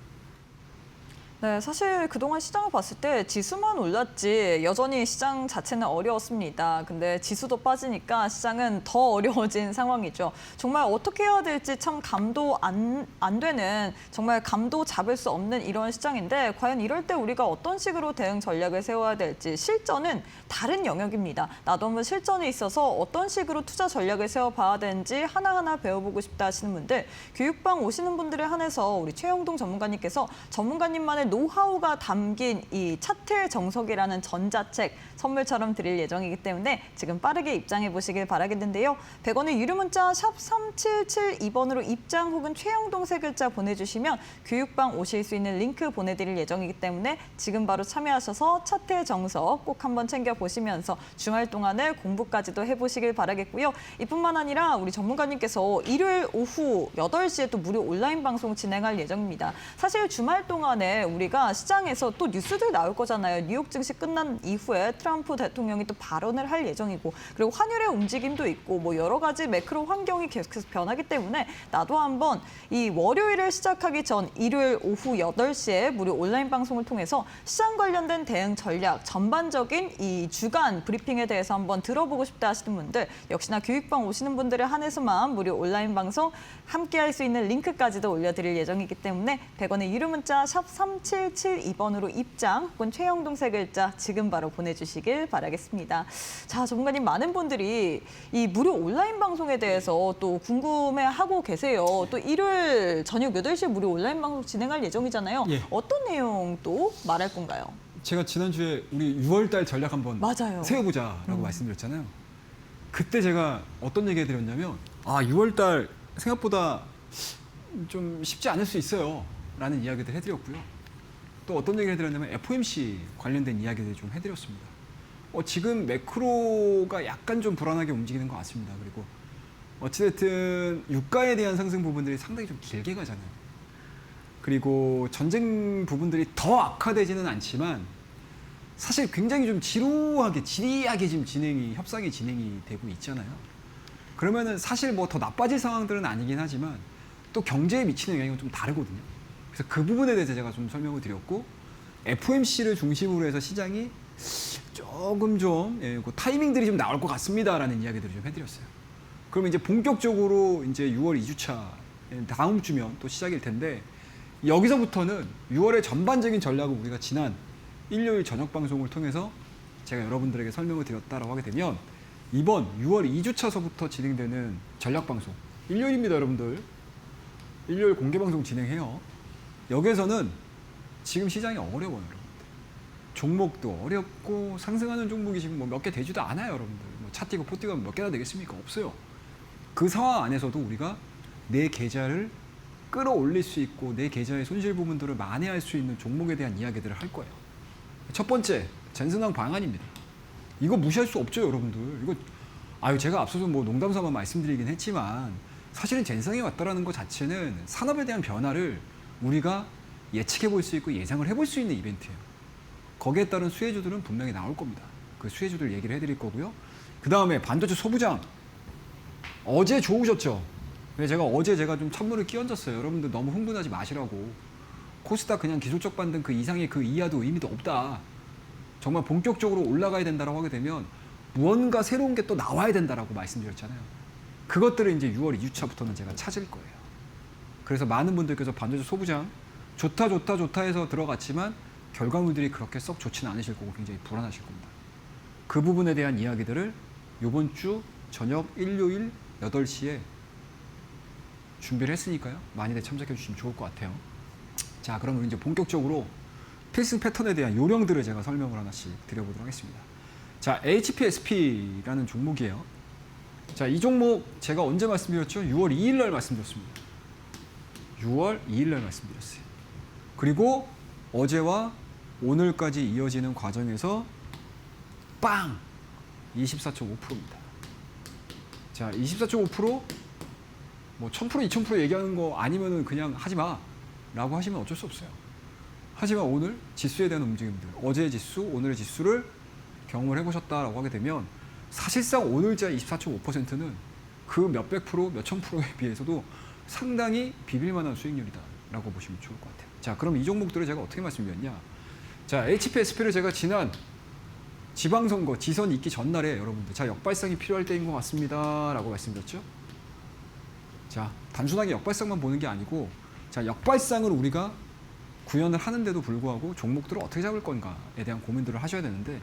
네, 사실 그동안 시장을 봤을 때 지수만 올랐지 여전히 시장 자체는 어려웠습니다. 근데 지수도 빠지니까 시장은 더 어려워진 상황이죠. 정말 어떻게 해야 될지 참 감도 안 되는, 정말 감도 잡을 수 없는 이런 시장인데, 과연 이럴 때 우리가 어떤 식으로 대응 전략을 세워야 될지, 실전은 다른 영역입니다. 나도 한번 실전에 있어서 어떤 식으로 투자 전략을 세워봐야 되는지 하나하나 배워보고 싶다 하시는 분들, 교육방 오시는 분들에 한해서 우리 최영동 전문가님께서 전문가님만의 노하우가 담긴 이 차트 정석이라는 전자책 선물처럼 드릴 예정이기 때문에 지금 빠르게 입장해 보시길 바라겠는데요. 100원의 유료 문자 샵 3772번으로 입장 혹은 최영동 세 글자 보내주시면 교육방 오실 수 있는 링크 보내드릴 예정이기 때문에 지금 바로 참여하셔서 차트 정석 꼭 한번 챙겨보시면서 주말 동안에 공부까지도 해보시길 바라겠고요. 이뿐만 아니라 우리 전문가님께서 일요일 오후 8시에 또 무료 온라인 방송 진행할 예정입니다. 사실 주말 동안에 우리가 시장에서 또 뉴스들 나올 거잖아요. 뉴욕 증시 끝난 이후에 트럼프 대통령이 또 발언을 할 예정이고, 그리고 환율의 움직임도 있고 뭐 여러 가지 매크로 환경이 계속해서 변하기 때문에 나도 한번 이 월요일을 시작하기 전 일요일 오후 8시에 무료 온라인 방송을 통해서 시장 관련된 대응 전략, 전반적인 이 주간 브리핑에 대해서 한번 들어보고 싶다 하시는 분들, 역시나 교육방 오시는 분들에 한해서만 무료 온라인 방송 함께할 수 있는 링크까지도 올려드릴 예정이기 때문에 100원의 유료 문자 샵 3772번으로 입장 혹은 최영동 세 글자 지금 바로 보내주시길 바라겠습니다. 자, 전문가님, 많은 분들이 이 무료 온라인 방송에 대해서 또 궁금해하고 계세요. 또 일요일 저녁 8시에 무료 온라인 방송 진행할 예정이잖아요. 예. 어떤 내용 또 말할 건가요? 제가 지난주에 우리 6월달 전략 한번 맞아요. 세워보자라고 말씀드렸잖아요. 그때 제가 어떤 얘기 해드렸냐면 6월달 생각보다 좀 쉽지 않을 수 있어요 라는 이야기들 해드렸고요. 또 어떤 얘기를 해드렸냐면 FOMC 관련된 이야기들 좀 해드렸습니다. 지금 매크로가 약간 좀 불안하게 움직이는 것 같습니다. 그리고 어찌됐든 유가에 대한 상승 부분들이 상당히 좀 길게 가잖아요. 그리고 전쟁 부분들이 더 악화되지는 않지만 사실 굉장히 좀 지루하게 지금 협상이 진행이 되고 있잖아요. 그러면은 사실 뭐 더 나빠질 상황들은 아니긴 하지만 또 경제에 미치는 영향은 좀 다르거든요. 그래서 그 부분에 대해서 제가 좀 설명을 드렸고, FOMC를 중심으로 해서 시장이 조금 좀 그 타이밍들이 좀 나올 것 같습니다라는 이야기들을 좀 해드렸어요. 그러면 이제 본격적으로 이제 6월 2주차 다음 주면 또 시작일 텐데, 여기서부터는 6월의 전반적인 전략을 우리가 지난 일요일 저녁 방송을 통해서 제가 여러분들에게 설명을 드렸다라고 하게 되면, 이번 6월 2주차서부터 진행되는 전략 방송, 일요일입니다, 여러분들. 일요일 공개 방송 진행해요. 여기에서는 지금 시장이 어려워요, 여러분들. 종목도 어렵고 상승하는 종목이 지금 뭐 몇 개 되지도 않아요, 여러분들. 뭐 차 뛰고 포 뛰고 몇 개나 되겠습니까? 없어요. 그 상황 안에서도 우리가 내 계좌를 끌어올릴 수 있고 내 계좌의 손실 부분들을 만회할 수 있는 종목에 대한 이야기들을 할 거예요. 첫 번째, 젠슨왕 방안입니다. 이거 무시할 수 없죠, 여러분들. 이거 제가 앞서서 뭐 농담삼아 말씀드리긴 했지만 사실은 젠슨왕이 왔다라는 것 자체는 산업에 대한 변화를 우리가 예측해 볼 수 있고 예상을 해볼 수 있는 이벤트예요. 거기에 따른 수혜주들은 분명히 나올 겁니다. 그 수혜주들 얘기를 해드릴 거고요. 그 다음에 반도체 소부장. 어제 좋으셨죠? 어제 제가 좀 찬물을 끼얹었어요. 여러분들 너무 흥분하지 마시라고. 코스닥 그냥 기술적 반등 그 이상의 그 이하도 의미도 없다. 정말 본격적으로 올라가야 된다라고 하게 되면 무언가 새로운 게 또 나와야 된다라고 말씀드렸잖아요. 그것들을 이제 6월 2주차부터는 제가 찾을 거예요. 그래서 많은 분들께서 반도체 소부장 좋다 해서 들어갔지만 결과물들이 그렇게 썩 좋지는 않으실 거고 굉장히 불안하실 겁니다. 그 부분에 대한 이야기들을 이번 주 저녁 일요일 8시에 준비를 했으니까요. 많이들 참석해 주시면 좋을 것 같아요. 자, 그럼 우리 이제 본격적으로 필승 패턴에 대한 요령들을 제가 설명을 하나씩 드려보도록 하겠습니다. 자, HPSP라는 종목이에요. 자, 이 종목 제가 언제 말씀드렸죠? 6월 2일 날 말씀드렸습니다. 6월 2일 날 말씀드렸어요. 그리고 어제와 오늘까지 이어지는 과정에서 빵! 24.5%입니다. 자, 24.5% 뭐 1000%, 2000% 얘기하는 거 아니면은 그냥 하지 마 라고 하시면 어쩔 수 없어요. 하지만 오늘 지수에 대한 움직임들, 어제의 지수, 오늘의 지수를 경험을 해보셨다라고 하게 되면 사실상 오늘자 24.5%는 그 몇백 프로, 몇천 프로에 비해서도 상당히 비빌만한 수익률이다라고 보시면 좋을 것 같아요. 자, 그럼 이 종목들을 제가 어떻게 말씀드렸냐? 자, HPSP를 제가 지난 지방선거 지선 있기 전날에 여러분들 자, 역발상이 필요할 때인 것 같습니다 라고 말씀드렸죠. 자, 단순하게 역발상만 보는 게 아니고 자, 역발상을 우리가 구현을 하는데도 불구하고 종목들을 어떻게 잡을 건가에 대한 고민들을 하셔야 되는데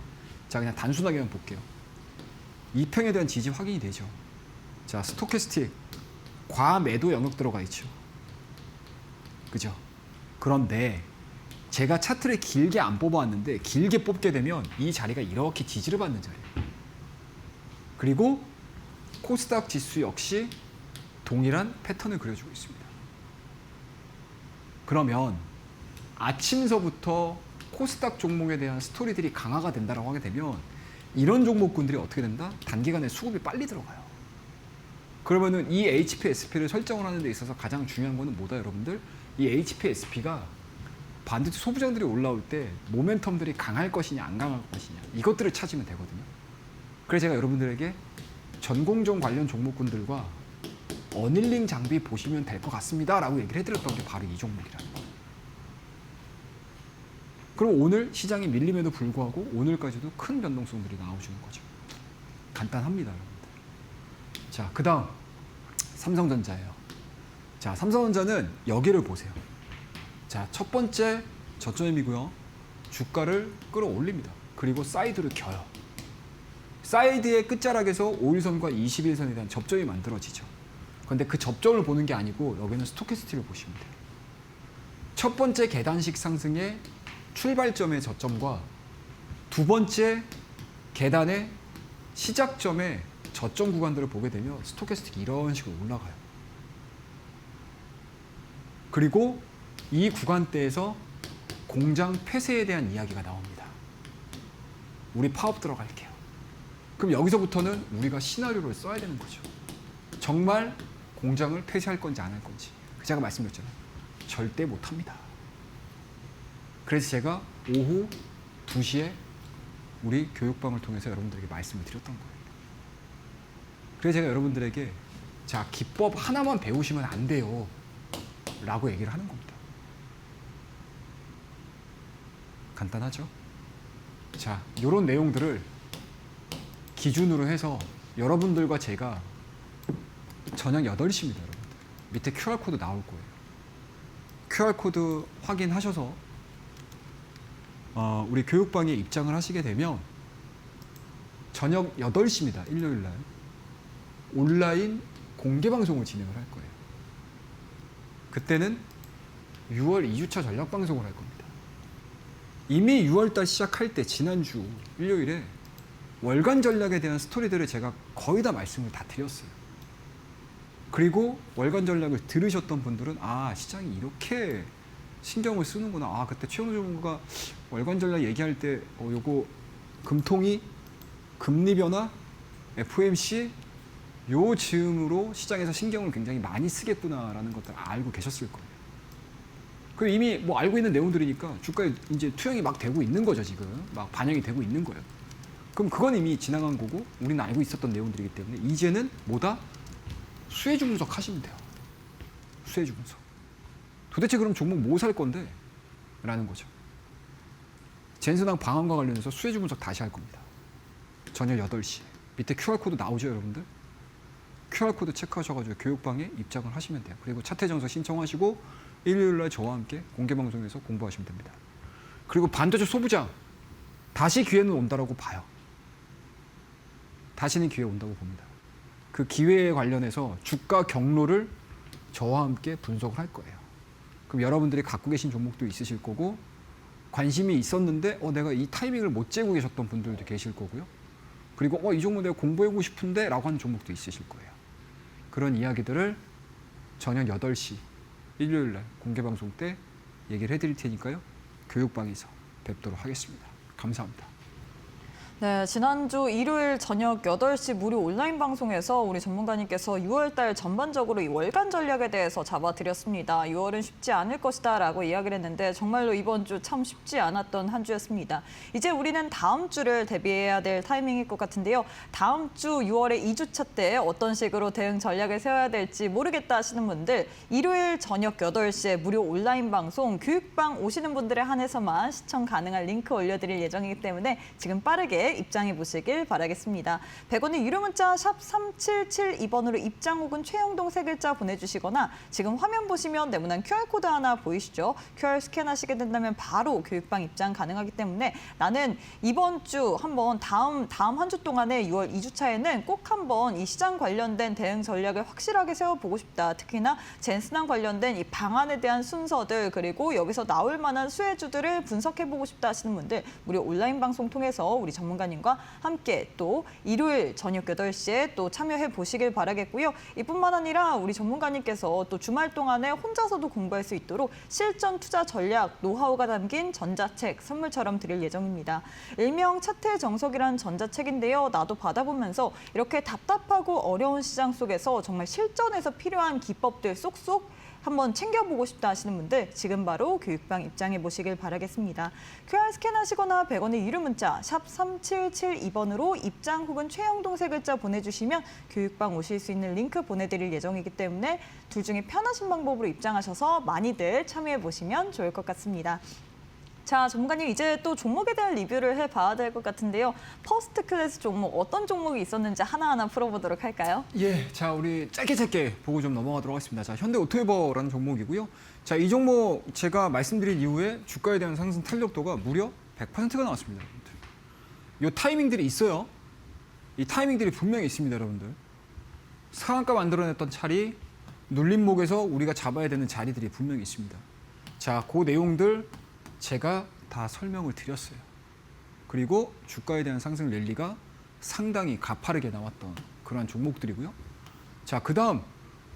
자, 그냥 단순하게만 볼게요. 이평에 대한 지지 확인이 되죠. 자, 스토캐스틱 과매도 영역 들어가 있죠. 그죠? 그런데 제가 차트를 길게 안 뽑아왔는데 길게 뽑게 되면 이 자리가 이렇게 지지를 받는 자리예요. 그리고 코스닥 지수 역시 동일한 패턴을 그려주고 있습니다. 그러면 아침서부터 코스닥 종목에 대한 스토리들이 강화가 된다고 하게 되면 이런 종목군들이 어떻게 된다? 단기간에 수급이 빨리 들어가요. 그러면은 이 HPSP를 설정을 하는 데 있어서 가장 중요한 거는 뭐다, 여러분들? 이 HPSP가 반드시 소부장들이 올라올 때 모멘텀들이 강할 것이냐 안 강할 것이냐 이것들을 찾으면 되거든요. 그래서 제가 여러분들에게 전공정 관련 종목군들과 어닐링 장비 보시면 될 것 같습니다 라고 얘기를 해드렸던 게 바로 이 종목이라는 거예요. 그럼 오늘 시장이 밀림에도 불구하고 오늘까지도 큰 변동성들이 나오시는 거죠. 간단합니다, 여러분들. 자, 그 다음 삼성전자예요. 자, 삼성전자는 여기를 보세요. 자, 첫 번째 저점이고요. 주가를 끌어올립니다. 그리고 사이드를 켜요. 사이드의 끝자락에서 5일선과 21선에 대한 접점이 만들어지죠. 그런데 그 접점을 보는 게 아니고 여기는 스토캐스틱을 보시면 돼요. 첫 번째 계단식 상승의 출발점의 저점과 두 번째 계단의 시작점의 저점 구간들을 보게 되면 스토캐스틱이 이런 식으로 올라가요. 그리고 이 구간대에서 공장 폐쇄에 대한 이야기가 나옵니다. 우리 파업 들어갈게요. 그럼 여기서부터는 우리가 시나리오를 써야 되는 거죠. 정말 공장을 폐쇄할 건지 안 할 건지. 제가 말씀드렸잖아요. 절대 못합니다. 그래서 제가 오후 2시에 우리 교육방을 통해서 여러분들에게 말씀을 드렸던 거예요. 그래서 제가 여러분들에게 자, 기법 하나만 배우시면 안 돼요 라고 얘기를 하는 겁니다. 간단하죠? 자, 이런 내용들을 기준으로 해서 여러분들과 제가 저녁 8시입니다, 여러분들. 밑에 QR코드 나올 거예요. QR코드 확인하셔서 우리 교육방에 입장을 하시게 되면 저녁 8시입니다, 일요일날. 온라인 공개방송을 진행을 할 거예요. 그때는 6월 2주차 전략방송을 할 겁니다. 이미 6월달 시작할 때 지난주 일요일에 월간 전략에 대한 스토리들을 제가 거의 다 말씀을 다 드렸어요. 그리고 월간 전략을 들으셨던 분들은 아, 시장이 이렇게 신경을 쓰는구나. 아, 그때 최영우 전문가가 월간 전략 얘기할 때 요거 금통이 금리 변화, FOMC 요 즈음으로 시장에서 신경을 굉장히 많이 쓰겠구나라는 것들을 알고 계셨을 거예요. 그 이미 뭐 알고 있는 내용들이니까 주가에 이제 투영이 막 되고 있는 거죠, 지금. 막 반영이 되고 있는 거예요. 그럼 그건 이미 지나간 거고 우리는 알고 있었던 내용들이기 때문에 이제는 뭐다? 수혜주 분석 하시면 돼요. 수혜주 분석. 도대체 그럼 종목 뭐 살 건데? 라는 거죠. 젠슨항 방한과 관련해서 수혜주 분석 다시 할 겁니다. 저녁 8시. 밑에 QR코드 나오죠, 여러분들? QR코드 체크하셔가지고 교육방에 입장을 하시면 돼요. 그리고 차트정서 신청하시고 일요일날 저와 함께 공개방송에서 공부하시면 됩니다. 그리고 반도체 소부장 다시 기회는 온다라고 봐요. 다시는 기회 온다고 봅니다. 그 기회에 관련해서 주가 경로를 저와 함께 분석을 할 거예요. 그럼 여러분들이 갖고 계신 종목도 있으실 거고 관심이 있었는데 내가 이 타이밍을 못 재고 계셨던 분들도 계실 거고요. 그리고 이 종목 내가 공부해보고 싶은데 라고 하는 종목도 있으실 거예요. 그런 이야기들을 저녁 8시 일요일날 공개방송 때 얘기를 해드릴 테니까요. 교육방에서 뵙도록 하겠습니다. 감사합니다. 네, 지난주 일요일 저녁 8시 무료 온라인 방송에서 우리 전문가님께서 6월달 전반적으로 이 월간 전략에 대해서 잡아드렸습니다. 6월은 쉽지 않을 것이다 라고 이야기를 했는데 정말로 이번 주 참 쉽지 않았던 한 주였습니다. 이제 우리는 다음 주를 대비해야 될 타이밍일 것 같은데요. 다음 주 6월의 2주차 때 어떤 식으로 대응 전략을 세워야 될지 모르겠다 하시는 분들 일요일 저녁 8시에 무료 온라인 방송 교육방 오시는 분들에 한해서만 시청 가능한 링크 올려드릴 예정이기 때문에 지금 빠르게 입장해 보시길 바라겠습니다. 100원의 유료 문자 샵 3772번으로 입장 혹은 최영동 세 글자 보내주시거나 지금 화면 보시면 네모난 QR코드 하나 보이시죠? QR 스캔하시게 된다면 바로 교육방 입장 가능하기 때문에 나는 이번 주 한번 다음 한 주 동안에 6월 2주차에는 꼭 한번 이 시장 관련된 대응 전략을 확실하게 세워보고 싶다. 특히나 젠스랑 관련된 이 방안에 대한 순서들 그리고 여기서 나올 만한 수혜주들을 분석해보고 싶다 하시는 분들 무료 온라인 방송 통해서 우리 전문가님과 함께 또 일요일 저녁 8시에 또 참여해 보시길 바라겠고요. 이뿐만 아니라 우리 전문가님께서 또 주말 동안에 혼자서도 공부할 수 있도록 실전 투자 전략, 노하우가 담긴 전자책 선물처럼 드릴 예정입니다. 일명 차트의 정석이라는 전자책인데요. 나도 받아보면서 이렇게 답답하고 어려운 시장 속에서 정말 실전에서 필요한 기법들 쏙쏙 한번 챙겨보고 싶다 하시는 분들 지금 바로 교육방 입장해 보시길 바라겠습니다. QR 스캔하시거나 100원의 유료 문자 샵 3772번으로 입장 혹은 최영동 세 글자 보내주시면 교육방 오실 수 있는 링크 보내드릴 예정이기 때문에 둘 중에 편하신 방법으로 입장하셔서 많이들 참여해 보시면 좋을 것 같습니다. 자, 전문가님 이제 또 종목에 대한 리뷰를 해봐야 될 것 같은데요. 퍼스트 클래스 종목 어떤 종목이 있었는지 하나하나 풀어보도록 할까요? 예, 자 우리 짧게 보고 좀 넘어가도록 하겠습니다. 자, 현대오토웨버라는 종목이고요. 자, 이 종목 제가 말씀드린 이후에 주가에 대한 상승 탄력도가 무려 100%가 나왔습니다, 여러분들. 이 타이밍들이 있어요. 이 타이밍들이 분명히 있습니다, 여러분들. 상한가 만들어냈던 차리, 눌림목에서 우리가 잡아야 되는 자리들이 분명히 있습니다. 자, 그 내용들 제가 다 설명을 드렸어요. 그리고 주가에 대한 상승 랠리가 상당히 가파르게 나왔던 그러한 종목들이고요. 자, 그다음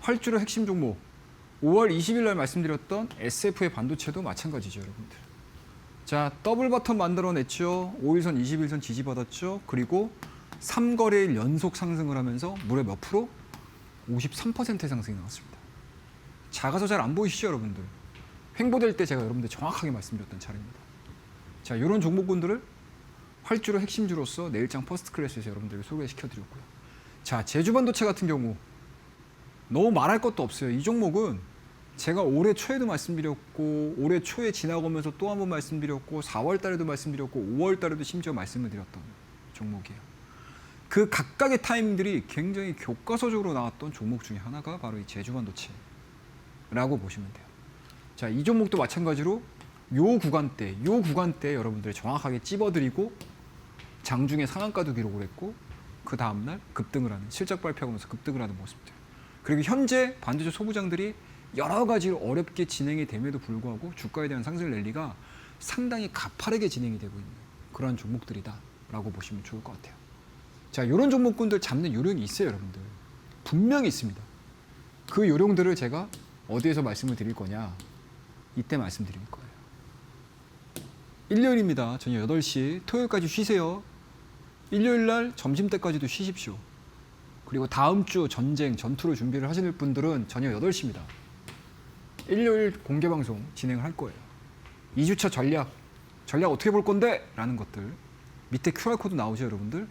활주로 핵심 종목 5월 20일 날 말씀드렸던 SF의 반도체도 마찬가지죠, 여러분들. 자, 더블 버튼 만들어냈죠. 5일선, 21선 지지받았죠. 그리고 3거래일 연속 상승을 하면서 무려 몇 프로? 53%의 상승이 나왔습니다. 작아서 잘 안 보이시죠, 여러분들? 횡보될 때 제가 여러분들 정확하게 말씀드렸던 차례입니다. 자, 이런 종목군들을 활주로 핵심주로서 내일장 퍼스트 클래스에서 여러분들에게 소개시켜드렸고요. 자, 제주반도체 같은 경우 너무 말할 것도 없어요. 이 종목은 제가 올해 초에도 말씀드렸고 올해 초에 지나가면서 또 한 번 말씀드렸고 4월 달에도 말씀드렸고 5월 달에도 심지어 말씀을 드렸던 종목이에요. 그 각각의 타이밍들이 굉장히 교과서적으로 나왔던 종목 중에 하나가 바로 이 제주반도체라고 보시면 돼요. 자, 이 종목도 마찬가지로 요 구간대 여러분들이 정확하게 찝어드리고 장중에 상한가도 기록을 했고 그 다음날 급등을 하는 실적 발표하면서 급등을 하는 모습들. 그리고 현재 반도체 소부장들이 여러 가지로 어렵게 진행이 됨에도 불구하고 주가에 대한 상승 랠리가 상당히 가파르게 진행이 되고 있는 그런 종목들이다라고 보시면 좋을 것 같아요. 자, 이런 종목군들 잡는 요령이 있어요, 여러분들. 분명히 있습니다. 그 요령들을 제가 어디에서 말씀을 드릴 거냐? 이때 말씀드릴 거예요. 일요일입니다. 저녁 8시. 토요일까지 쉬세요. 일요일 날 점심때까지도 쉬십시오. 그리고 다음 주 전투를 준비를 하시는 분들은 저녁 8시입니다. 일요일 공개방송 진행을 할 거예요. 2주차 전략 어떻게 볼 건데? 라는 것들. 밑에 QR코드 나오죠, 여러분들?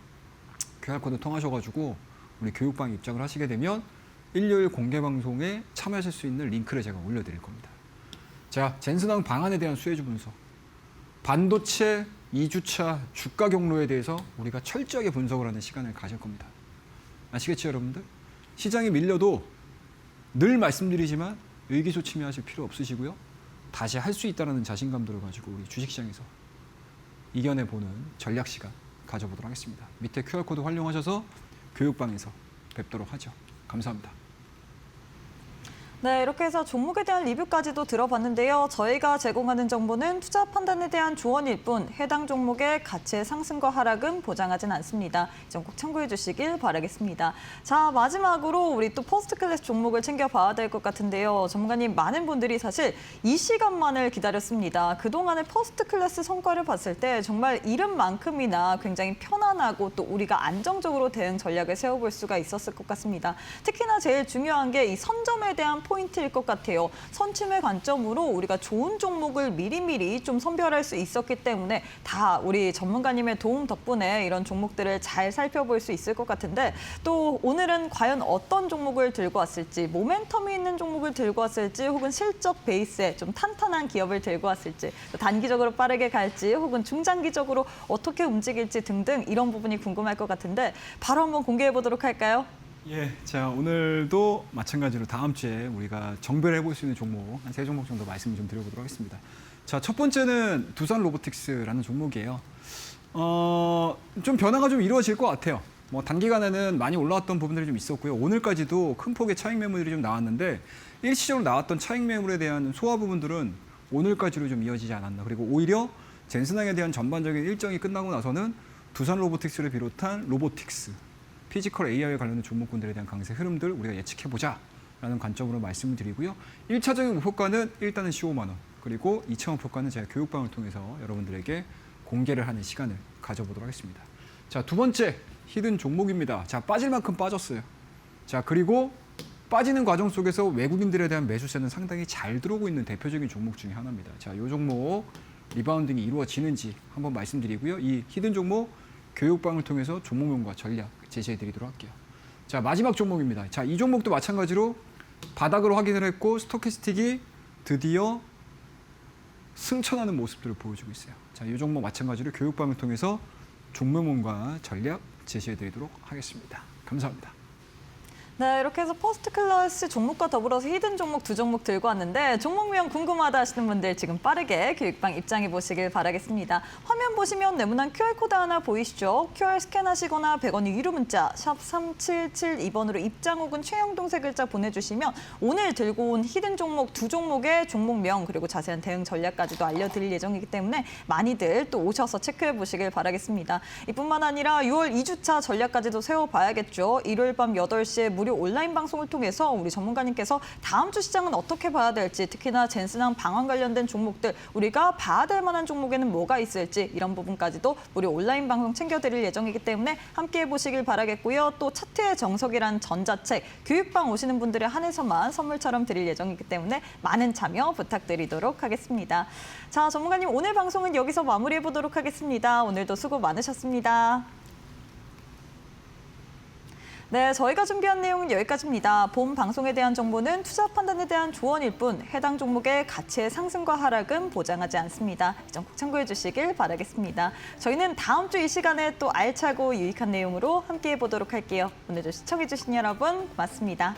QR코드 통하셔가지고 우리 교육방에 입장을 하시게 되면 일요일 공개방송에 참여하실 수 있는 링크를 제가 올려드릴 겁니다. 자, 젠슨왕 방안에 대한 수혜주 분석. 반도체 2주차 주가 경로에 대해서 우리가 철저하게 분석을 하는 시간을 가질 겁니다. 아시겠죠, 여러분들? 시장이 밀려도 늘 말씀드리지만 의기소침해하실 필요 없으시고요. 다시 할 수 있다는 자신감들을 가지고 우리 주식시장에서 이겨내보는 전략 시간 가져보도록 하겠습니다. 밑에 QR코드 활용하셔서 교육방에서 뵙도록 하죠. 감사합니다. 네, 이렇게 해서 종목에 대한 리뷰까지도 들어봤는데요. 저희가 제공하는 정보는 투자 판단에 대한 조언일 뿐 해당 종목의 가치의 상승과 하락은 보장하진 않습니다. 이 점 꼭 참고해 주시길 바라겠습니다. 자, 마지막으로 우리 또 퍼스트 클래스 종목을 챙겨봐야 될 것 같은데요. 전문가님, 많은 분들이 사실 이 시간만을 기다렸습니다. 그동안의 퍼스트 클래스 성과를 봤을 때 정말 이름만큼이나 굉장히 편안하고 또 우리가 안정적으로 대응 전략을 세워볼 수가 있었을 것 같습니다. 특히나 제일 중요한 게 이 선점에 대한 포인트일 것 같아요. 선침의 관점으로 우리가 좋은 종목을 미리미리 좀 선별할 수 있었기 때문에 다 우리 전문가님의 도움 덕분에 이런 종목들을 잘 살펴볼 수 있을 것 같은데 또 오늘은 과연 어떤 종목을 들고 왔을지, 모멘텀이 있는 종목을 들고 왔을지 혹은 실적 베이스에 좀 탄탄한 기업을 들고 왔을지, 단기적으로 빠르게 갈지 혹은 중장기적으로 어떻게 움직일지 등등 이런 부분이 궁금할 것 같은데 바로 한번 공개해 보도록 할까요? 예, 자 오늘도 마찬가지로 다음 주에 우리가 정별해 볼 수 있는 종목 한 3종목 정도 말씀을 좀 드려보도록 하겠습니다. 자, 첫 번째는 두산 로보틱스라는 종목이에요. 좀 변화가 좀 이루어질 것 같아요. 뭐 단기간에는 많이 올라왔던 부분들이 좀 있었고요. 오늘까지도 큰 폭의 차익 매물들이 좀 나왔는데 일시적으로 나왔던 차익 매물에 대한 소화 부분들은 오늘까지로 좀 이어지지 않았나. 그리고 오히려 젠슨항에 대한 전반적인 일정이 끝나고 나서는 두산 로보틱스를 비롯한 로보틱스, 피지컬 AI에 관련된 종목군들에 대한 강세 흐름들 우리가 예측해보자라는 관점으로 말씀을 드리고요. 1차적인 목표가는 일단은 15만 원, 그리고 2차 목표가는 제가 교육방을 통해서 여러분들에게 공개를 하는 시간을 가져보도록 하겠습니다. 자, 두 번째 히든 종목입니다. 자, 빠질 만큼 빠졌어요. 자, 그리고 빠지는 과정 속에서 외국인들에 대한 매수세는 상당히 잘 들어오고 있는 대표적인 종목 중에 하나입니다. 자, 이 종목 리바운딩이 이루어지는지 한번 말씀드리고요. 이 히든 종목 교육방을 통해서 종목명과 전략 제시해드리도록 할게요. 자, 마지막 종목입니다. 자, 이 종목도 마찬가지로 바닥으로 확인을 했고 스토캐스틱이 드디어 승천하는 모습들을 보여주고 있어요. 자, 이 종목 마찬가지로 교육방을 통해서 종목명과 전략 제시해드리도록 하겠습니다. 감사합니다. 네, 이렇게 해서 퍼스트 클래스 종목과 더불어서 히든 종목 두 종목 들고 왔는데 종목명 궁금하다 하시는 분들 지금 빠르게 교육방 입장해 보시길 바라겠습니다. 화면 보시면 네모난 QR코드 하나 보이시죠? QR 스캔하시거나 100원의 유료 문자 샵 3772번으로 입장 혹은 최영동 세 글자 보내주시면 오늘 들고 온 히든 종목 두 종목의 종목명 그리고 자세한 대응 전략까지도 알려드릴 예정이기 때문에 많이들 또 오셔서 체크해 보시길 바라겠습니다. 이뿐만 아니라 6월 2주차 전략까지도 세워봐야겠죠. 일요일 밤 8시에 무료 온라인 방송을 통해서 우리 전문가님께서 다음 주 시장은 어떻게 봐야 될지, 특히나 젠슨항 방환 관련된 종목들 우리가 봐야 될 만한 종목에는 뭐가 있을지 이런 부분까지도 무료 온라인 방송 챙겨드릴 예정이기 때문에 함께해 보시길 바라겠고요. 또 차트의 정석이란 전자책 교육방 오시는 분들에 한해서만 선물처럼 드릴 예정이기 때문에 많은 참여 부탁드리도록 하겠습니다. 자, 전문가님 오늘 방송은 여기서 마무리해 보도록 하겠습니다. 오늘도 수고 많으셨습니다. 네, 저희가 준비한 내용은 여기까지입니다. 본 방송에 대한 정보는 투자 판단에 대한 조언일 뿐 해당 종목의 가치의 상승과 하락은 보장하지 않습니다. 이 점 꼭 참고해 주시길 바라겠습니다. 저희는 다음 주 이 시간에 또 알차고 유익한 내용으로 함께해 보도록 할게요. 오늘도 시청해 주신 여러분 고맙습니다.